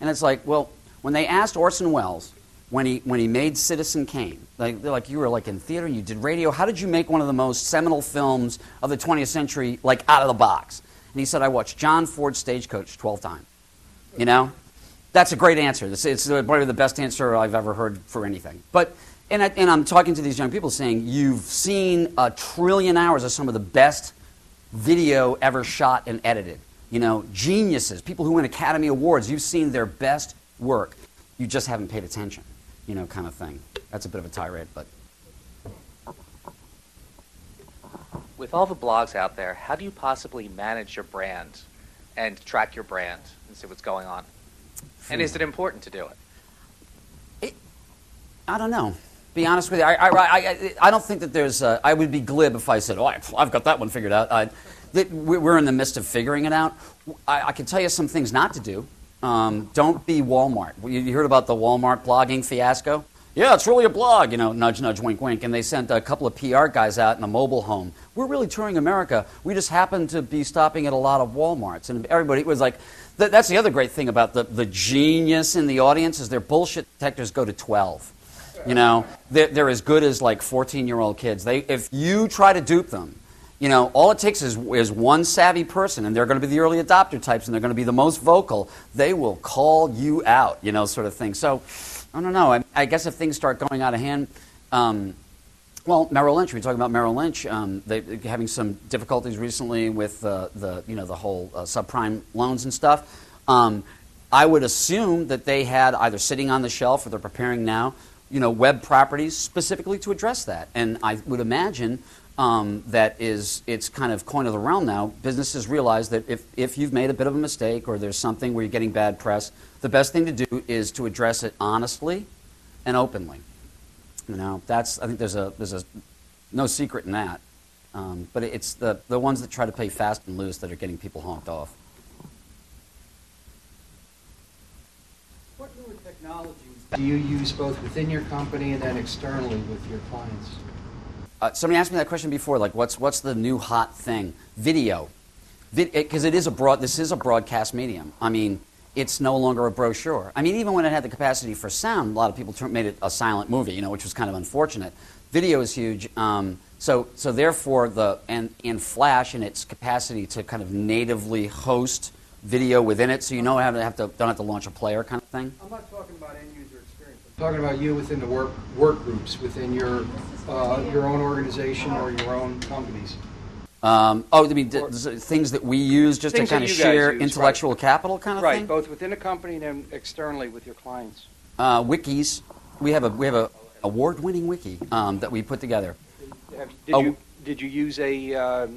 And it's like, well, when they asked Orson Welles, when he made Citizen Kane, they're like, you were like in theater, you did radio, how did you make one of the most seminal films of the 20th century, like out of the box? And he said, I watched John Ford's Stagecoach 12 times. You know? That's a great answer. It's probably the best answer I've ever heard for anything. But, and I'm talking to these young people saying, you've seen 1 trillion hours of some of the best video ever shot and edited. You know, geniuses, people who win Academy Awards, you've seen their best work. You just haven't paid attention, you know, kind of thing. That's a bit of a tirade, but. With all the blogs out there, how do you possibly manage your brand and track your brand and see what's going on? And is it important to do it? I don't know. Be honest with you, I don't think that there's. I would be glib if I said, "Oh, I've got that one figured out." We're in the midst of figuring it out. I can tell you some things not to do. Don't be Walmart. You heard about the Walmart blogging fiasco? Yeah, it's really a blog, you know, nudge, nudge, wink, wink. And they sent a couple of PR guys out in a mobile home. We're really touring America. We just happen to be stopping at a lot of Walmarts. And everybody was like, that's the other great thing about the genius in the audience is their bullshit detectors go to 12. You know, they're as good as like 14-year-old kids. If you try to dupe them, you know, all it takes is one savvy person, and they're going to be the early adopter types, and they're going to be the most vocal. They will call you out, you know, sort of thing. So, I don't know. I guess if things start going out of hand, well, Merrill Lynch. We were talking about Merrill Lynch. They're having some difficulties recently with the whole subprime loans and stuff. I would assume that they had either sitting on the shelf or they're preparing now, you know, web properties specifically to address that. And I would imagine it's kind of coin of the realm now. Businesses realize that if you've made a bit of a mistake or there's something where you're getting bad press, the best thing to do is to address it honestly and openly. You know, I think there's no secret in that. But it's the ones that try to play fast and loose that are getting people honked off. What newer technologies do you use both within your company and then externally with your clients? Somebody asked me that question before, like what's the new hot thing? Video. Because this is a broadcast medium. I mean, it's no longer a brochure. I mean, even when it had the capacity for sound, a lot of people made it a silent movie, you know, which was kind of unfortunate. Video is huge. So therefore, and Flash and its capacity to kind of natively host video within it, so you know don't have to launch a player kind of thing. I'm not talking about end user experience. I'm talking about you within the work groups within your own organization or your own companies. I mean, things that we use just to kind of share intellectual capital kind of thing? Right, both within a company and then externally with your clients. Wikis. We have a award-winning wiki that we put together. Did you use a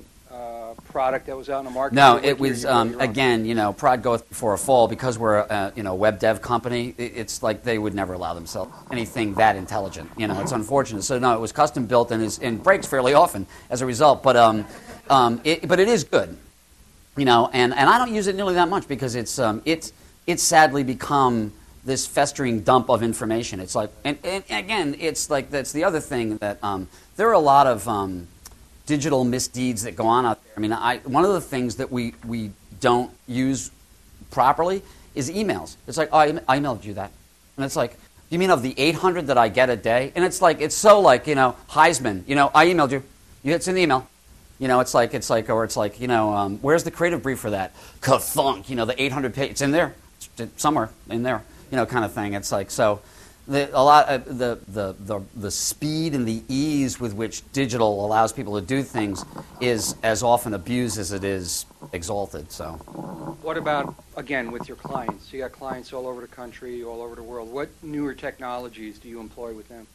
product that was out in the market? No, it was, again, you know, pride goeth before a fall. Because we're a web dev company, it's like they would never allow themselves anything that intelligent. You know, it's unfortunate. So, no, it was custom built and breaks fairly often as a result. But it is good. You know, and I don't use it nearly that much because it's sadly become this festering dump of information. It's like, and again, it's like that's the other thing that there are a lot of digital misdeeds that go on out there. I mean, one of the things that we don't use properly is emails. It's like, oh, I emailed you that. And it's like, you mean of the 800 that I get a day? And it's like, it's so like, you know, Heisman, you know, I emailed you. It's in the email. You know, it's like, you know, where's the creative brief for that? Ka-thunk, you know, the 800 page, it's in there, it's somewhere in there, you know, kind of thing. It's like, so the speed and the ease with which digital allows people to do things is as often abused as it is exalted. So, what about, again, with your clients? You got clients all over the country, all over the world. What newer technologies do you employ with them?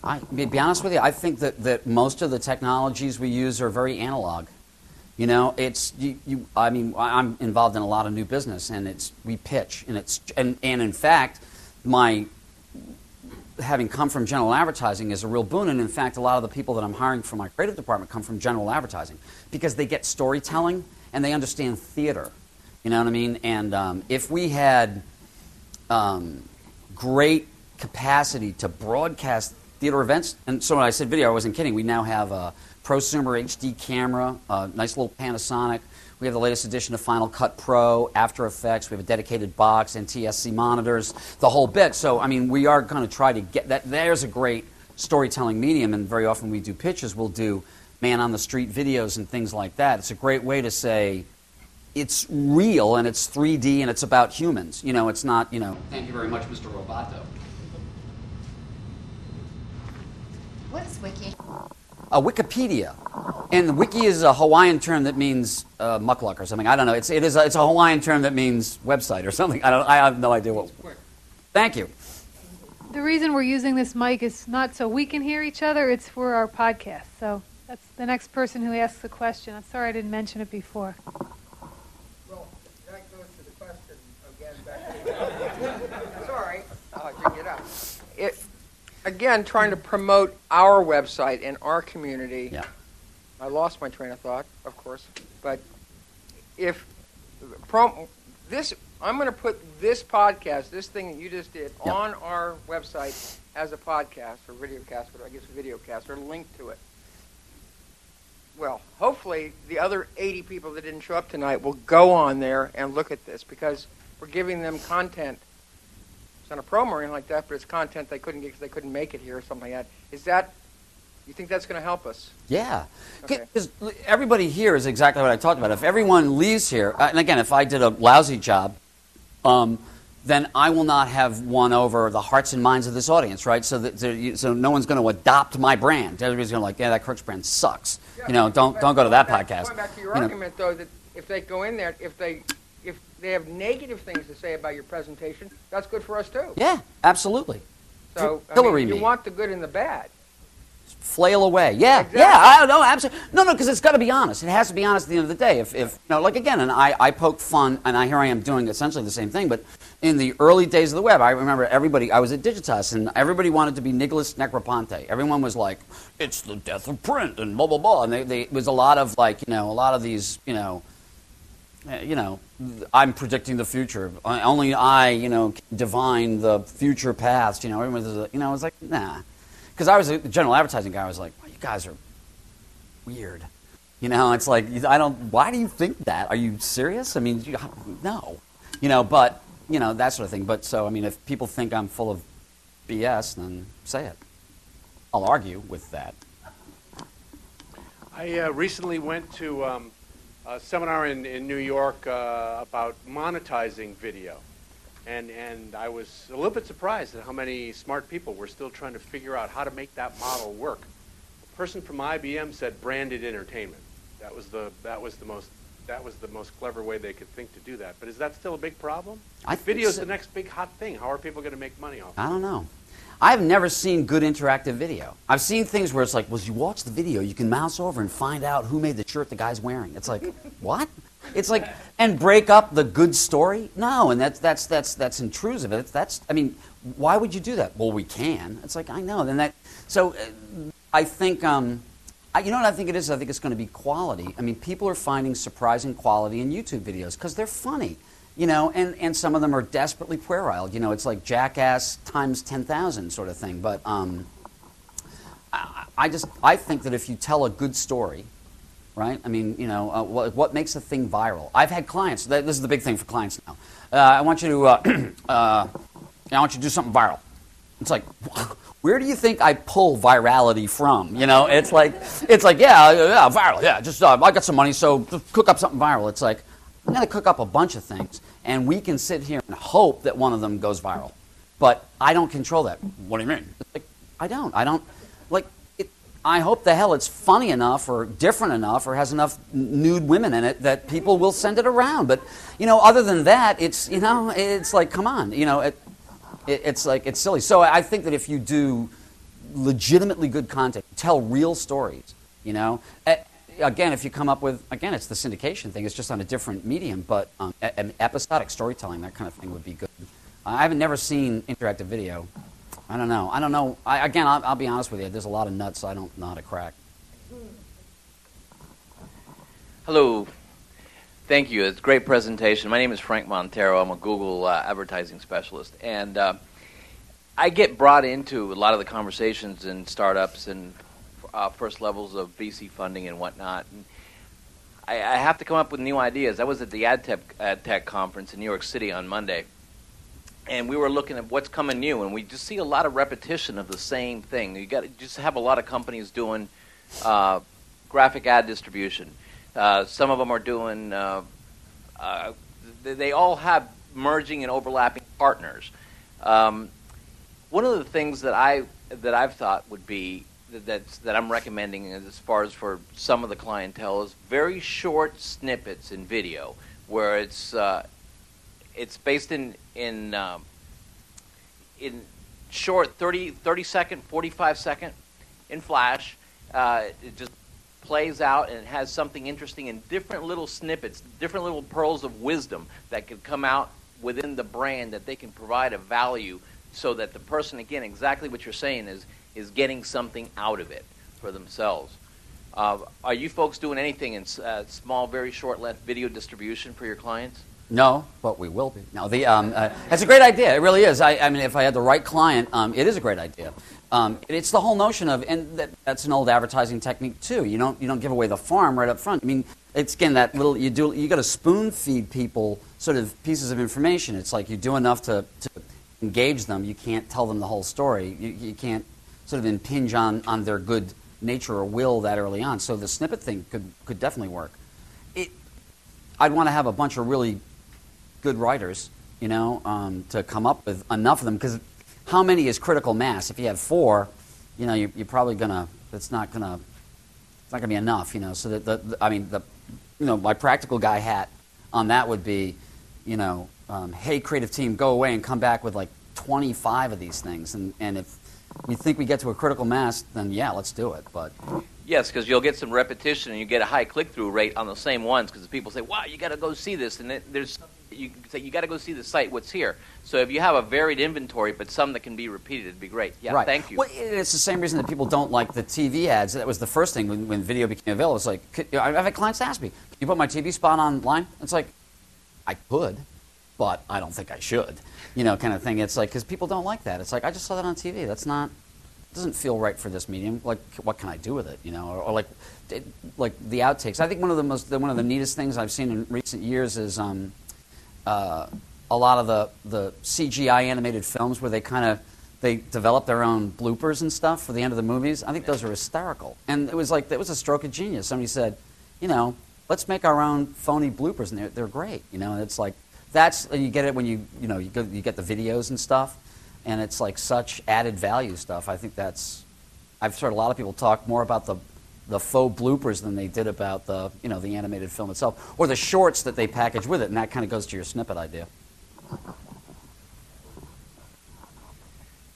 To be honest with you, I think that most of the technologies we use are very analog. You know, I mean, I'm involved in a lot of new business, and we pitch, and in fact, my having come from general advertising is a real boon. And in fact, a lot of the people that I'm hiring for my creative department come from general advertising because they get storytelling and they understand theater. You know what I mean? And if we had great capacity to broadcast theater events, and so when I said video, I wasn't kidding. We now have a prosumer HD camera, a nice little Panasonic. We have the latest edition of Final Cut Pro, After Effects. We have a dedicated box, NTSC monitors, the whole bit. So, I mean, we are going to try to get that. There's a great storytelling medium, and very often we do pitches. We'll do man-on-the-street videos and things like that. It's a great way to say it's real, and it's 3D, and it's about humans. You know, it's not, you know, thank you very much, Mr. Roboto. What is wiki? Wikipedia. And the wiki is a Hawaiian term that means mukluk or something. I don't know. It's a Hawaiian term that means website or something. I have no idea what. Thank you. The reason we're using this mic is not so we can hear each other, it's for our podcast. So that's the next person who asks a question. I'm sorry I didn't mention it before. Well, that goes to the question again back to sorry, I'll bring it up. Again, trying to promote our website and our community. Yeah. I lost my train of thought, of course. But if I'm going to put this podcast, this thing that you just did, on our website as a podcast or videocast, but I guess a videocast or link to it. Well, hopefully the other 80 people that didn't show up tonight will go on there and look at this because we're giving them content. It's not a promo or anything like that, but it's content they couldn't get because they couldn't make it here or something like that. You think that's going to help us? Yeah. Okay. Because everybody here is exactly what I talked about. If everyone leaves here, and again, if I did a lousy job, then I will not have won over the hearts and minds of this audience, right? So no one's going to adopt my brand. Everybody's going to like, yeah, that Crooks brand sucks. Yeah, you know, don't go to that podcast. Going back to your argument, though, that if they go in there, if they have negative things to say about your presentation, that's good for us too. Yeah, absolutely. So you want the good and the bad. Flail away. Yeah, exactly. Yeah, I don't know, absolutely. No, because it's got to be honest. It has to be honest at the end of the day. If you know, like again, and I poke fun, and here I am doing essentially the same thing, but in the early days of the web, I remember I was at Digitas, and everybody wanted to be Nicholas Negroponte. Everyone was like, it's the death of print, and blah, blah, blah. And it was a lot of like, a lot of these, I'm predicting the future. Only I, can divine the future past. Everyone was, I was like, nah. Because I was a general advertising guy. I was like, well, you guys are weird. It's like, why do you think that? Are you serious? I mean, no. But, that sort of thing. But so, if people think I'm full of BS, then say it. I'll argue with that. I recently went to a seminar in New York about monetizing video. And I was a little bit surprised at how many smart people were still trying to figure out how to make that model work. A person from IBM said branded entertainment. That was the most clever way they could think to do that. But is that still a big problem? Video's the next big hot thing. How are people going to make money off it? I don't know. I've never seen good interactive video. I've seen things where it's like, well, you watch the video, you can mouse over and find out who made the shirt the guy's wearing. It's like, what? It's like, and break up the good story? No, and that's intrusive. Why would you do that? Well, we can. It's like, I know. I think, you know what I think it is? I think it's going to be quality. People are finding surprising quality in YouTube videos because they're funny, and some of them are desperately puerile. It's like Jackass times 10,000 sort of thing. But I think that if you tell a good story, right? What makes a thing viral? I've had clients. This is the big thing for clients now. I want you to do something viral. It's like, where do you think I pull virality from? It's like, yeah, viral. Yeah, just I got some money, so just cook up something viral. It's like, I'm going to cook up a bunch of things, and we can sit here and hope that one of them goes viral. But I don't control that. What do you mean? It's like, I don't. Like, I hope the hell it's funny enough or different enough or has enough nude women in it that people will send it around. But, other than that, it's like, come on. It's like, it's silly. So I think that if you do legitimately good content, tell real stories, again, if you come up with, again, it's the syndication thing. It's just on a different medium, but an episodic storytelling, that kind of thing would be good. I haven't never seen interactive video. I don't know. I'll be honest with you. There's a lot of nuts I don't know how to crack. Hello. Thank you. It's a great presentation. My name is Frank Montero. I'm a Google advertising specialist. And I get brought into a lot of the conversations in startups and first levels of VC funding and whatnot. And I have to come up with new ideas. I was at the AdTech conference in New York City on Monday, and we were looking at what's coming new, and we just see a lot of repetition of the same thing. You got to just have a lot of companies doing graphic ad distribution. Some of them are doing. They all have merging and overlapping partners. One of the things that I've thought would be that I'm recommending as far as for some of the clientele is very short snippets in video, where it's based in short 30 second, 45 second in flash. It just plays out and it has something interesting in different little snippets, different little pearls of wisdom that could come out within the brand that they can provide a value so that the person, again, exactly what you're saying is getting something out of it for themselves. Are you folks doing anything in small, very short-length video distribution for your clients? No, but we will be. No, that's a great idea. It really is. I mean, if I had the right client, it is a great idea. It's the whole notion of, and that's an old advertising technique too. You don't give away the farm right up front. I mean, it's again that little you got to spoon feed people sort of pieces of information. It's like you do enough to engage them. You can't tell them the whole story. You can't sort of impinge on their good nature or will that early on. So the snippet thing could definitely work. I'd want to have a bunch of really good writers, to come up with enough of them, because how many is critical mass? If you have 4, you're probably gonna. It's not gonna be enough, So that my practical guy hat on that would be, hey, creative team, go away and come back with like 25 of these things, and if we think we get to a critical mass, then yeah, let's do it. But yes, because you'll get some repetition and you get a high click-through rate on the same ones, because people say, wow, you got to go see this, and there's you can say you got to go see the site, what's here. So if you have a varied inventory but some that can be repeated, it'd be great. Yeah, right. Thank you. Well, it's the same reason that people don't like the TV ads. That was the first thing when video became available. It's like, I've had clients ask me, can you put my TV spot online? It's like, I could, but I don't think I should, kind of thing. It's like, because people don't like that. It's like, I just saw that on TV. That's not, doesn't feel right for this medium. Like, what can I do with it? Or like the outtakes. I think one of the neatest things I've seen in recent years is a lot of the CGI animated films where they develop their own bloopers and stuff for the end of the movies. I think those are hysterical. And it was a stroke of genius. Somebody said, let's make our own phony bloopers, and they're great. And it's like you get it when you get the videos and stuff, and it's like such added value stuff. I think I've heard a lot of people talk more about the faux bloopers than they did about the animated film itself, or the shorts that they package with it, and that kind of goes to your snippet idea.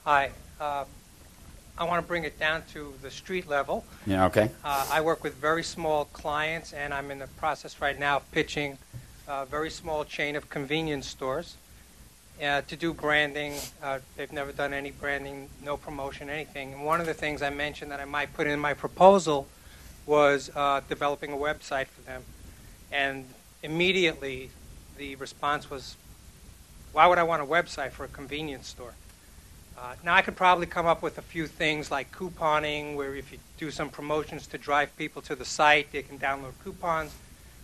Hi. I want to bring it down to the street level. Yeah, okay. I work with very small clients, and I'm in the process right now of pitching a very small chain of convenience stores to do branding. They've never done any branding, no promotion, anything. And one of the things I mentioned that I might put in my proposal was developing a website for them. And immediately the response was, why would I want a website for a convenience store? Now, I could probably come up with a few things like couponing, where if you do some promotions to drive people to the site, they can download coupons.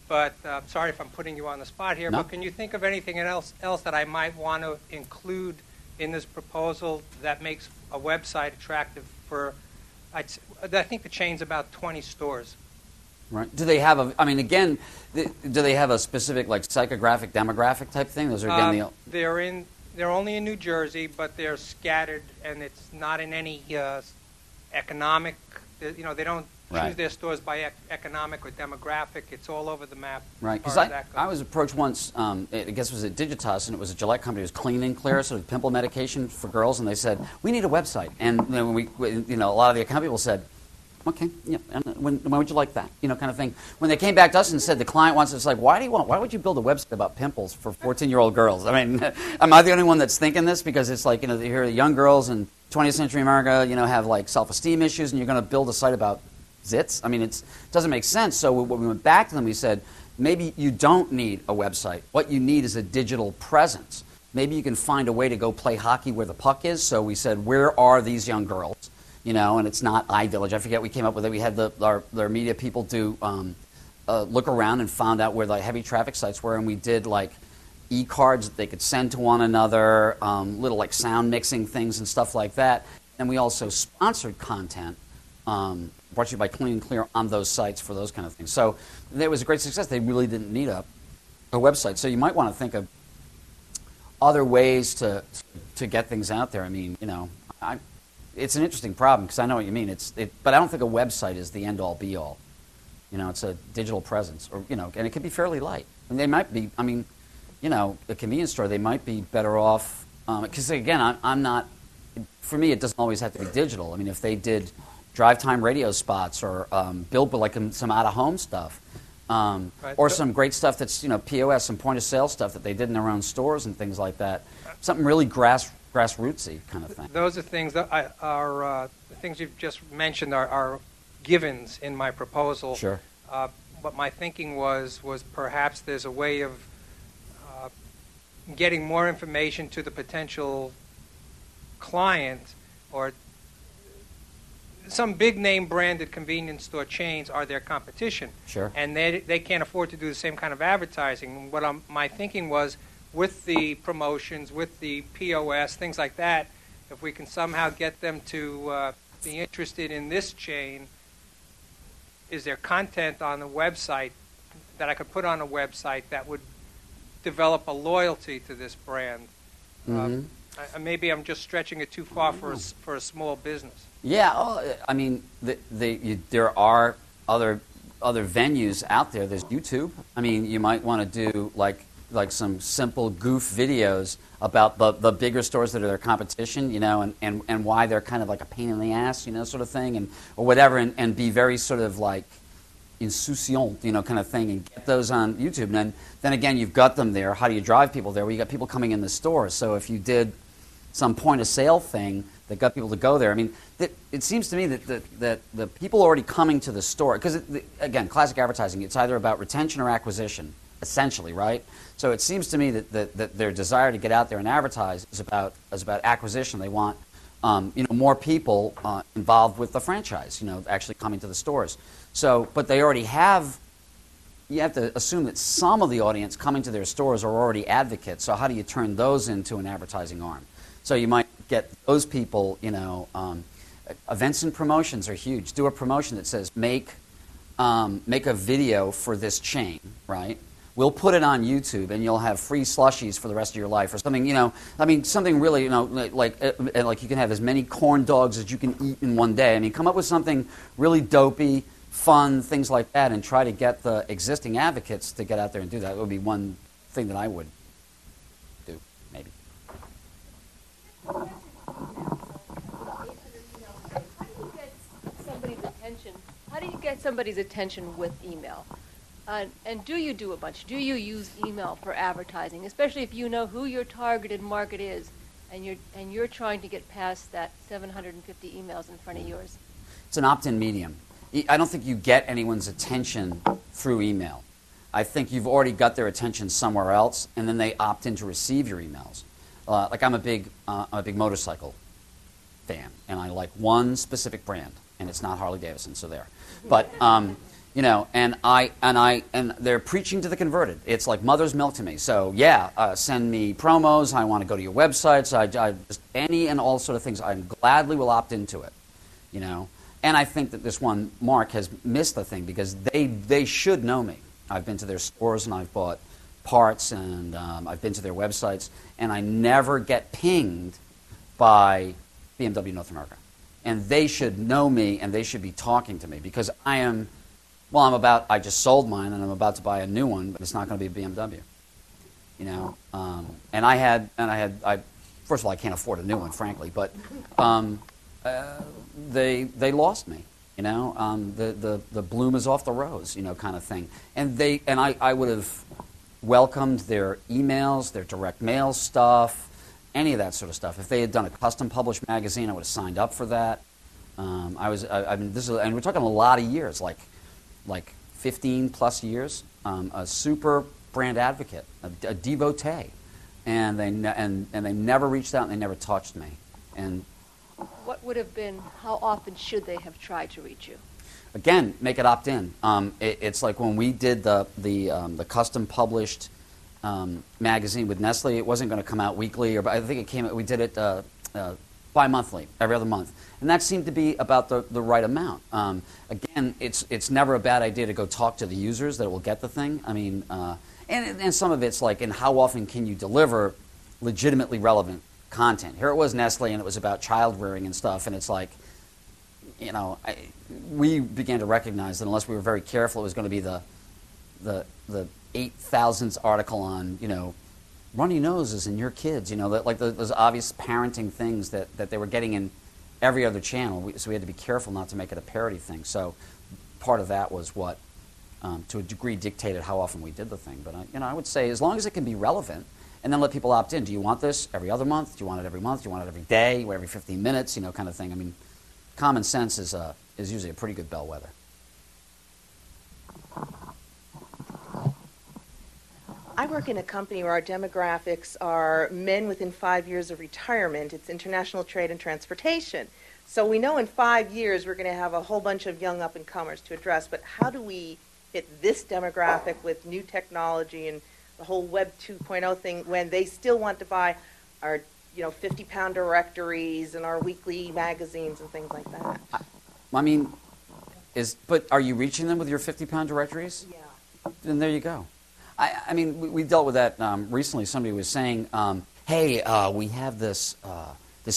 But sorry if I'm putting you on the spot here, but can you think of anything else that I might want to include in this proposal that makes a website attractive for, I think the chain's about 20 stores. Right. Do they have do they have a specific psychographic, demographic type thing? Those are again They're only in New Jersey, but they're scattered, and it's not in any economic. They don't choose their stores by economic or demographic. It's all over the map. Right. Because I was approached once. I guess it was at Digitas, and it was a Gillette company. It was Clean and Clear, sort of pimple medication for girls, and they said we need a website. And then a lot of the account people said, okay, yeah. And when would you like that? Kind of thing. When they came back to us and said the client wants, it's like, why would you build a website about pimples for 14-year-old girls? I mean, am I the only one that's thinking this? Because it's like, here are young girls in 20th century America, have self-esteem issues, and you're going to build a site about zits? I mean, it doesn't make sense. So when we went back to them, we said, maybe you don't need a website. What you need is a digital presence. Maybe you can find a way to go play hockey where the puck is. So we said, where are these young girls? And it's not iVillage. I forget, we came up with it. We had their media people do look around and found out where the heavy traffic sites were, and we did like e-cards that they could send to one another, little like sound mixing things and stuff like that. And we also sponsored content brought to you by Clean and Clear on those sites for those kind of things. So it was a great success. They really didn't need a website. So you might want to think of other ways to get things out there. I mean, you know, it's an interesting problem because I know what you mean. But I don't think a website is the end-all, be-all. You know, it's a digital presence, or you know, and it can be fairly light. And they might be. I mean, you know, a convenience store, they might be better off because again, I'm not. For me, it doesn't always have to be digital. I mean, if they did drive-time radio spots or build like some out-of-home stuff, or some great stuff that's, you know, POS, some point-of-sale stuff that they did in their own stores and things like that. Something really grassrootsy kind of thing. Those are things that are the things you've just mentioned are givens in my proposal. Sure. But my thinking was perhaps there's a way of getting more information to the potential client, or some big name branded convenience store chains are their competition. Sure. And they can't afford to do the same kind of advertising. My thinking was, with the promotions, with the POS, things like that, if we can somehow get them to be interested in this chain, is there content on the website that I could put on a website that would develop a loyalty to this brand? Mm-hmm. Maybe I'm just stretching it too far for a small business. Yeah, I mean, there are other venues out there. There's YouTube. I mean, you might want to do like some simple goof videos about the bigger stores that are their competition, you know, and why they're kind of like a pain in the ass, you know, sort of thing, and or whatever, and be very sort of like insouciant, you know, kind of thing, and get those on YouTube. And then again, you've got them there. How do you drive people there? Well, you got people coming in the store. So if you did some point of sale thing that got people to go there, I mean, it seems to me that the people already coming to the store, because again, classic advertising, it's either about retention or acquisition, essentially, right? So it seems to me that their desire to get out there and advertise is about acquisition. They want you know, more people involved with the franchise, you know, actually coming to the stores. So, but they already have. You have to assume that some of the audience coming to their stores are already advocates. So how do you turn those into an advertising arm? So you might get those people, you know, events and promotions are huge. Do a promotion that says make a video for this chain, right? We'll put it on YouTube, and you'll have free slushies for the rest of your life, or something. You know, I mean, something really, you know, like you can have as many corn dogs as you can eat in one day. I mean, come up with something really dopey, fun, things like that, and try to get the existing advocates to get out there and do that. It would be one thing that I would do, maybe. How do you get somebody's attention? How do you get somebody's attention with email? And do you do a bunch? Do you use email for advertising, especially if you know who your targeted market is, and you're trying to get past that 750 emails in front of yours? It's an opt-in medium. I don't think you get anyone's attention through email. I think you've already got their attention somewhere else, and then they opt in to receive your emails. Like I'm a big motorcycle fan, and I like one specific brand, and it's not Harley Davidson, so there. But you know, and they're preaching to the converted. It's like mother's milk to me. So yeah, send me promos. I want to go to your websites. I just any and all sort of things. I gladly will opt into it. You know, and I think that this one Mark has missed the thing because they should know me. I've been to their stores and I've bought parts, and I've been to their websites, and I never get pinged by BMW North America. And they should know me, and they should be talking to me because I just sold mine, and I'm about to buy a new one, but it's not going to be a BMW. You know, first of all, I can't afford a new one, frankly, but they lost me. You know, the bloom is off the rose, you know, kind of thing. And I would have welcomed their emails, their direct mail stuff, any of that sort of stuff. If they had done a custom published magazine, I would have signed up for that. And we're talking a lot of years, like 15 plus years. A super brand advocate, a devotee, and they never reached out and they never touched me. And what would have been? How often should they have tried to reach you? Again, make it opt-in. It's like when we did the custom published magazine with Nestle. It wasn't going to come out weekly, or I think it came. We did it bi-monthly, every other month, and that seemed to be about the right amount. Again, it's never a bad idea to go talk to the users that will get the thing. I mean, and some of it's like, and how often can you deliver legitimately relevant content? Here it was Nestle, and it was about child rearing and stuff, and it's like, you know, we began to recognize that unless we were very careful, it was going to be the 8,000th article on, you know, runny noses in your kids, you know, that, like those obvious parenting things that they were getting in every other channel. So we had to be careful not to make it a parody thing. So part of that was what, to a degree, dictated how often we did the thing. But I would say as long as it can be relevant, and then let people opt in. Do you want this every other month? Do you want it every month? Do you want it every day? Every 15 minutes? You know, kind of thing. I mean, common sense is usually a pretty good bellwether. I work in a company where our demographics are men within 5 years of retirement. It's international trade and transportation. So we know in 5 years we're going to have a whole bunch of young up-and-comers to address, but how do we fit this demographic with new technology and the whole Web 2.0 thing when they still want to buy our 50-pound directories and our weekly magazines and things like that? I mean, but are you reaching them with your 50-pound directories? Yeah. Then there you go. I mean, we dealt with that recently. Somebody was saying, hey, we have this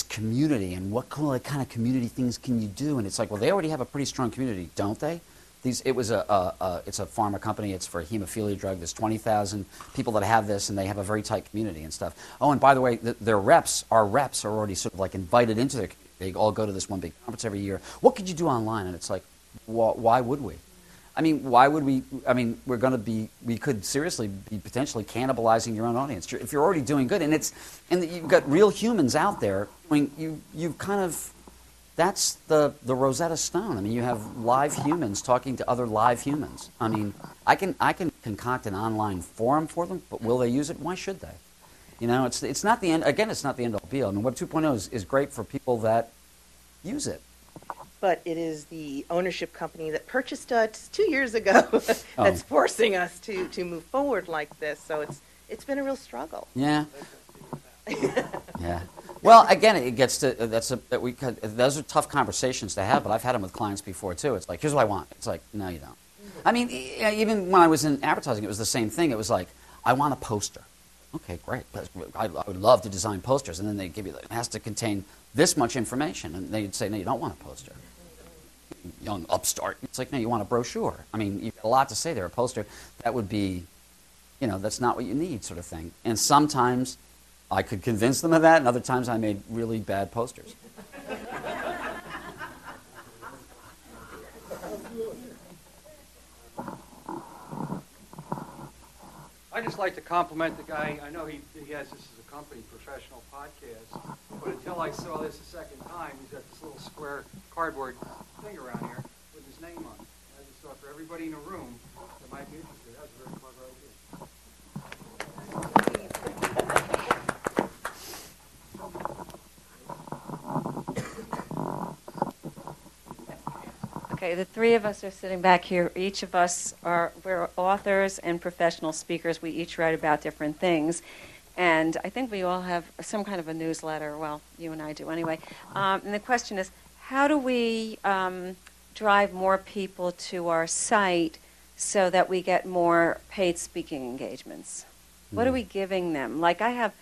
community, and what kind of community things can you do? And it's like, well, they already have a pretty strong community, don't they? It's a pharma company. It's for a hemophilia drug. There's 20,000 people that have this, and they have a very tight community and stuff. Oh, and by the way, our reps are already sort of like invited into their community. They all go to this one big conference every year. What could you do online? And it's like, why would we? I mean, why would we? I mean, we could seriously be potentially cannibalizing your own audience if you're already doing good. And you've got real humans out there. I mean, you've kind of, that's the Rosetta Stone. I mean, you have live humans talking to other live humans. I mean, I can concoct an online forum for them, but will they use it? Why should they? You know, it's not the end. Again, it's not the end all be all. I mean, Web 2.0 is great for people that use it. But it is the ownership company that purchased us 2 years ago that's forcing us to move forward like this. So it's been a real struggle. Yeah. Yeah. Well, again, it gets to those are tough conversations to have. But I've had them with clients before too. It's like, here's what I want. It's like, no, you don't. I mean, even when I was in advertising, it was the same thing. It was like, I want a poster. Okay, great. I would love to design posters, and then they give you it has to contain this much information, and they'd say, no, you don't want a poster. Young upstart. It's like, no, you want a brochure. I mean, you've got a lot to say there. A poster, that would be, that's not what you need, sort of thing. And sometimes I could convince them of that, and other times I made really bad posters. I'd just like to compliment the guy. I know he has this as a company, Professional Podcast, but until I saw this a second time, he's got this little square cardboard thing around here with his name on it. I just thought for everybody in the room that might be interested, that's a very clever idea. Okay, the three of us are sitting back here. Each of us we're authors and professional speakers. We each write about different things. And I think we all have some kind of a newsletter. Well, you and I do anyway. And the question is, how do we drive more people to our site so that we get more paid speaking engagements? What are we giving them? Like, I have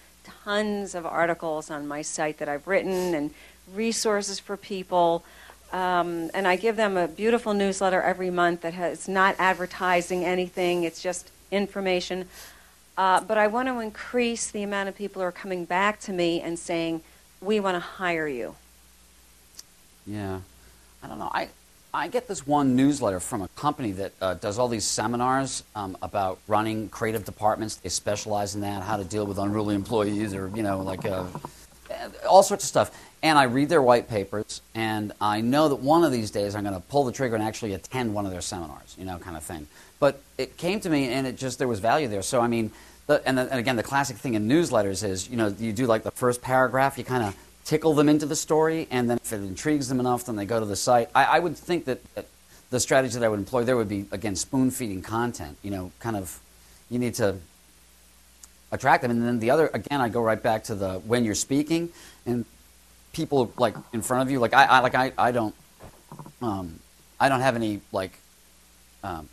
tons of articles on my site that I've written and resources for people. And I give them a beautiful newsletter every month that has not advertising anything. It's just information. But I want to increase the amount of people who are coming back to me and saying, we want to hire you. Yeah. I don't know. I get this one newsletter from a company that does all these seminars about running creative departments. They specialize in that, how to deal with unruly employees or, all sorts of stuff. And I read their white papers, and I know that one of these days I'm going to pull the trigger and actually attend one of their seminars, kind of thing. But it came to me, and there was value there. So, I mean, and again, the classic thing in newsletters is, you do like the first paragraph, you kind of tickle them into the story, and then if it intrigues them enough, then they go to the site. I would think that the strategy that I would employ there would be, again, spoon-feeding content. You need to attract them. And then the other, again, I go right back to the when you're speaking and people like in front of you. Like I don't have any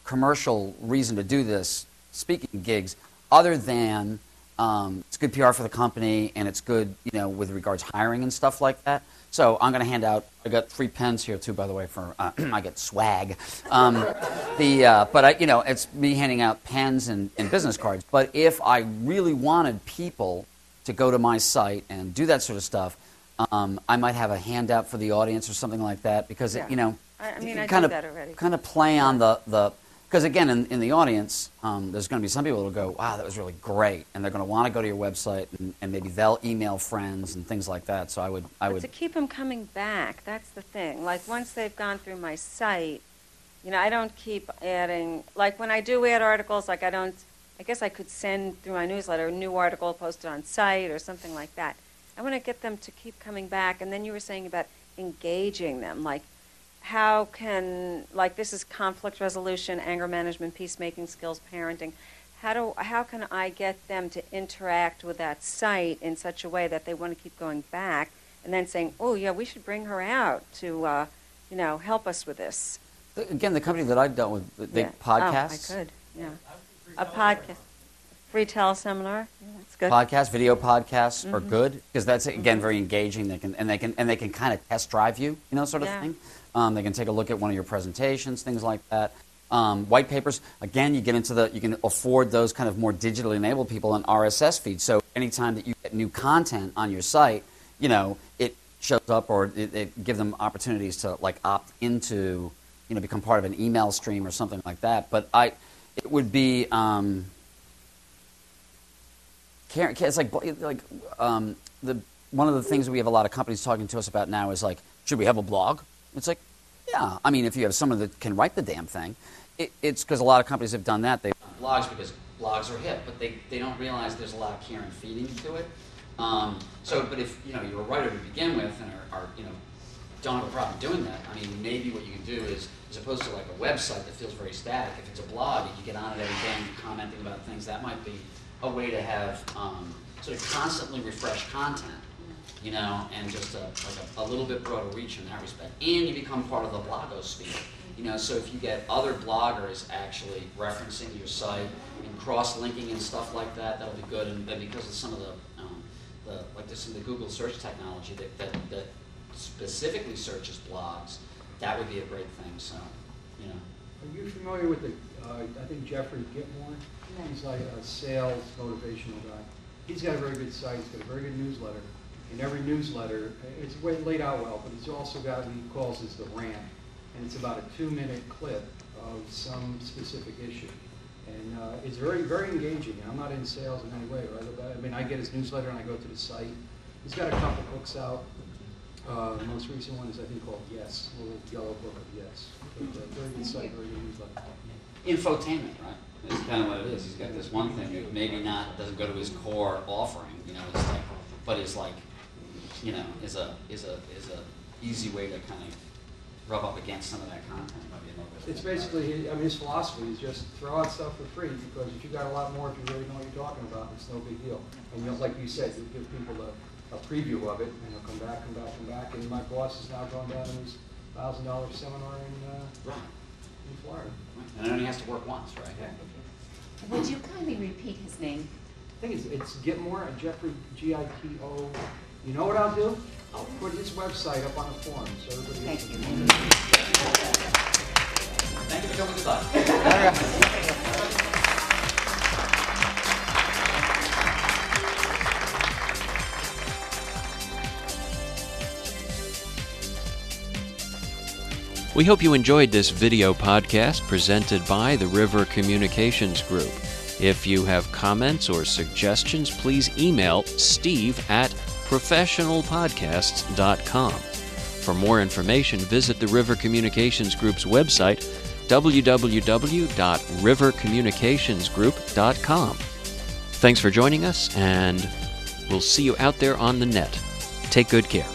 commercial reason to do this speaking gigs other than it's good PR for the company and it's good, with regards to hiring and stuff like that. So I'm going to hand out. I got 3 pens here too, by the way. For I get swag. It's me handing out pens and business cards. But if I really wanted people to go to my site and do that sort of stuff, I might have a handout for the audience or something like that because I do that already. Kind of play on the. Because again, in the audience, there's going to be some people who will go, "Wow, that was really great," and they're going to want to go to your website, and maybe they'll email friends and things like that. So I would. But to keep them coming back, that's the thing. Like once they've gone through my site, I don't keep adding. Like when I do add articles, I guess I could send through my newsletter a new article posted on site or something like that. I want to get them to keep coming back. And then you were saying about engaging them, like. How can, this is conflict resolution, anger management, peacemaking skills, parenting. How can I get them to interact with that site in such a way that they want to keep going back and then saying, oh, yeah, we should bring her out to, help us with this? Again, the company that I've dealt with, they podcasts. Oh, I could, yeah. A podcast. Free teleseminar. Yeah, that's good. Podcasts, video podcasts are good because that's, again, very engaging. They can kind of test drive you, sort of thing. They can take a look at one of your presentations, things like that. White papers, again, you can afford those kind of more digitally enabled people an RSS feed. So anytime that you get new content on your site, it shows up or it give them opportunities to opt into, become part of an email stream or something like that. But it would be, it's one of the things that we have a lot of companies talking to us about now is should we have a blog? It's yeah. I mean, if you have someone that can write the damn thing, it's because a lot of companies have done that. They've done blogs because blogs are hip, but they don't realize there's a lot of care and feeding to it. But if you're a writer to begin with and are don't have a problem doing that, I mean, maybe what you can do is, as opposed to a website that feels very static, if it's a blog, you get on it every day and you're commenting about things. That might be a way to have sort of constantly refresh content. And just a little bit broader reach in that respect. And you become part of the blogosphere. So if you get other bloggers actually referencing your site and cross-linking and stuff like that, that'll be good. And because of some of the Google search technology that specifically searches blogs, that would be a great thing. So, Are you familiar with I think Jeffrey Gitmore? He's like a sales motivational guy. He's got a very good site. He's got a very good newsletter. In every newsletter, it's laid out well, but he's also got what he calls the rant, and it's about a 2-minute clip of some specific issue, and it's very, very engaging. And I'm not in sales in any way, right? I get his newsletter and I go to the site. He's got a couple books out. The most recent one is I think called Yes, a little yellow book of Yes. Very good site, very good newsletter. Infotainment, right? It's kind of what it is. He's got this one thing that maybe doesn't go to his core offering, but it's is a easy way to kind of rub up against some of that content. It's basically, his philosophy is just throw out stuff for free because if you got a lot more, if you really know what you're talking about, it's no big deal. And like you said, you give people a preview of it, and they'll come back. And my boss is now going down to his $1,000 seminar in Florida. And it only has to work once, right? Yeah. Would you kindly repeat his name? I think it's Gitmore, Jeffrey, Gito. You know what I'll do? I'll put his website up on the forum so everybody Thank you. Thank you for coming to We hope you enjoyed this video podcast presented by the River Communications Group. If you have comments or suggestions, please email steve@professionalpodcasts.com. For more information, visit the River Communications Group's website, www.rivercommunicationsgroup.com. Thanks for joining us, and we'll see you out there on the net. Take good care.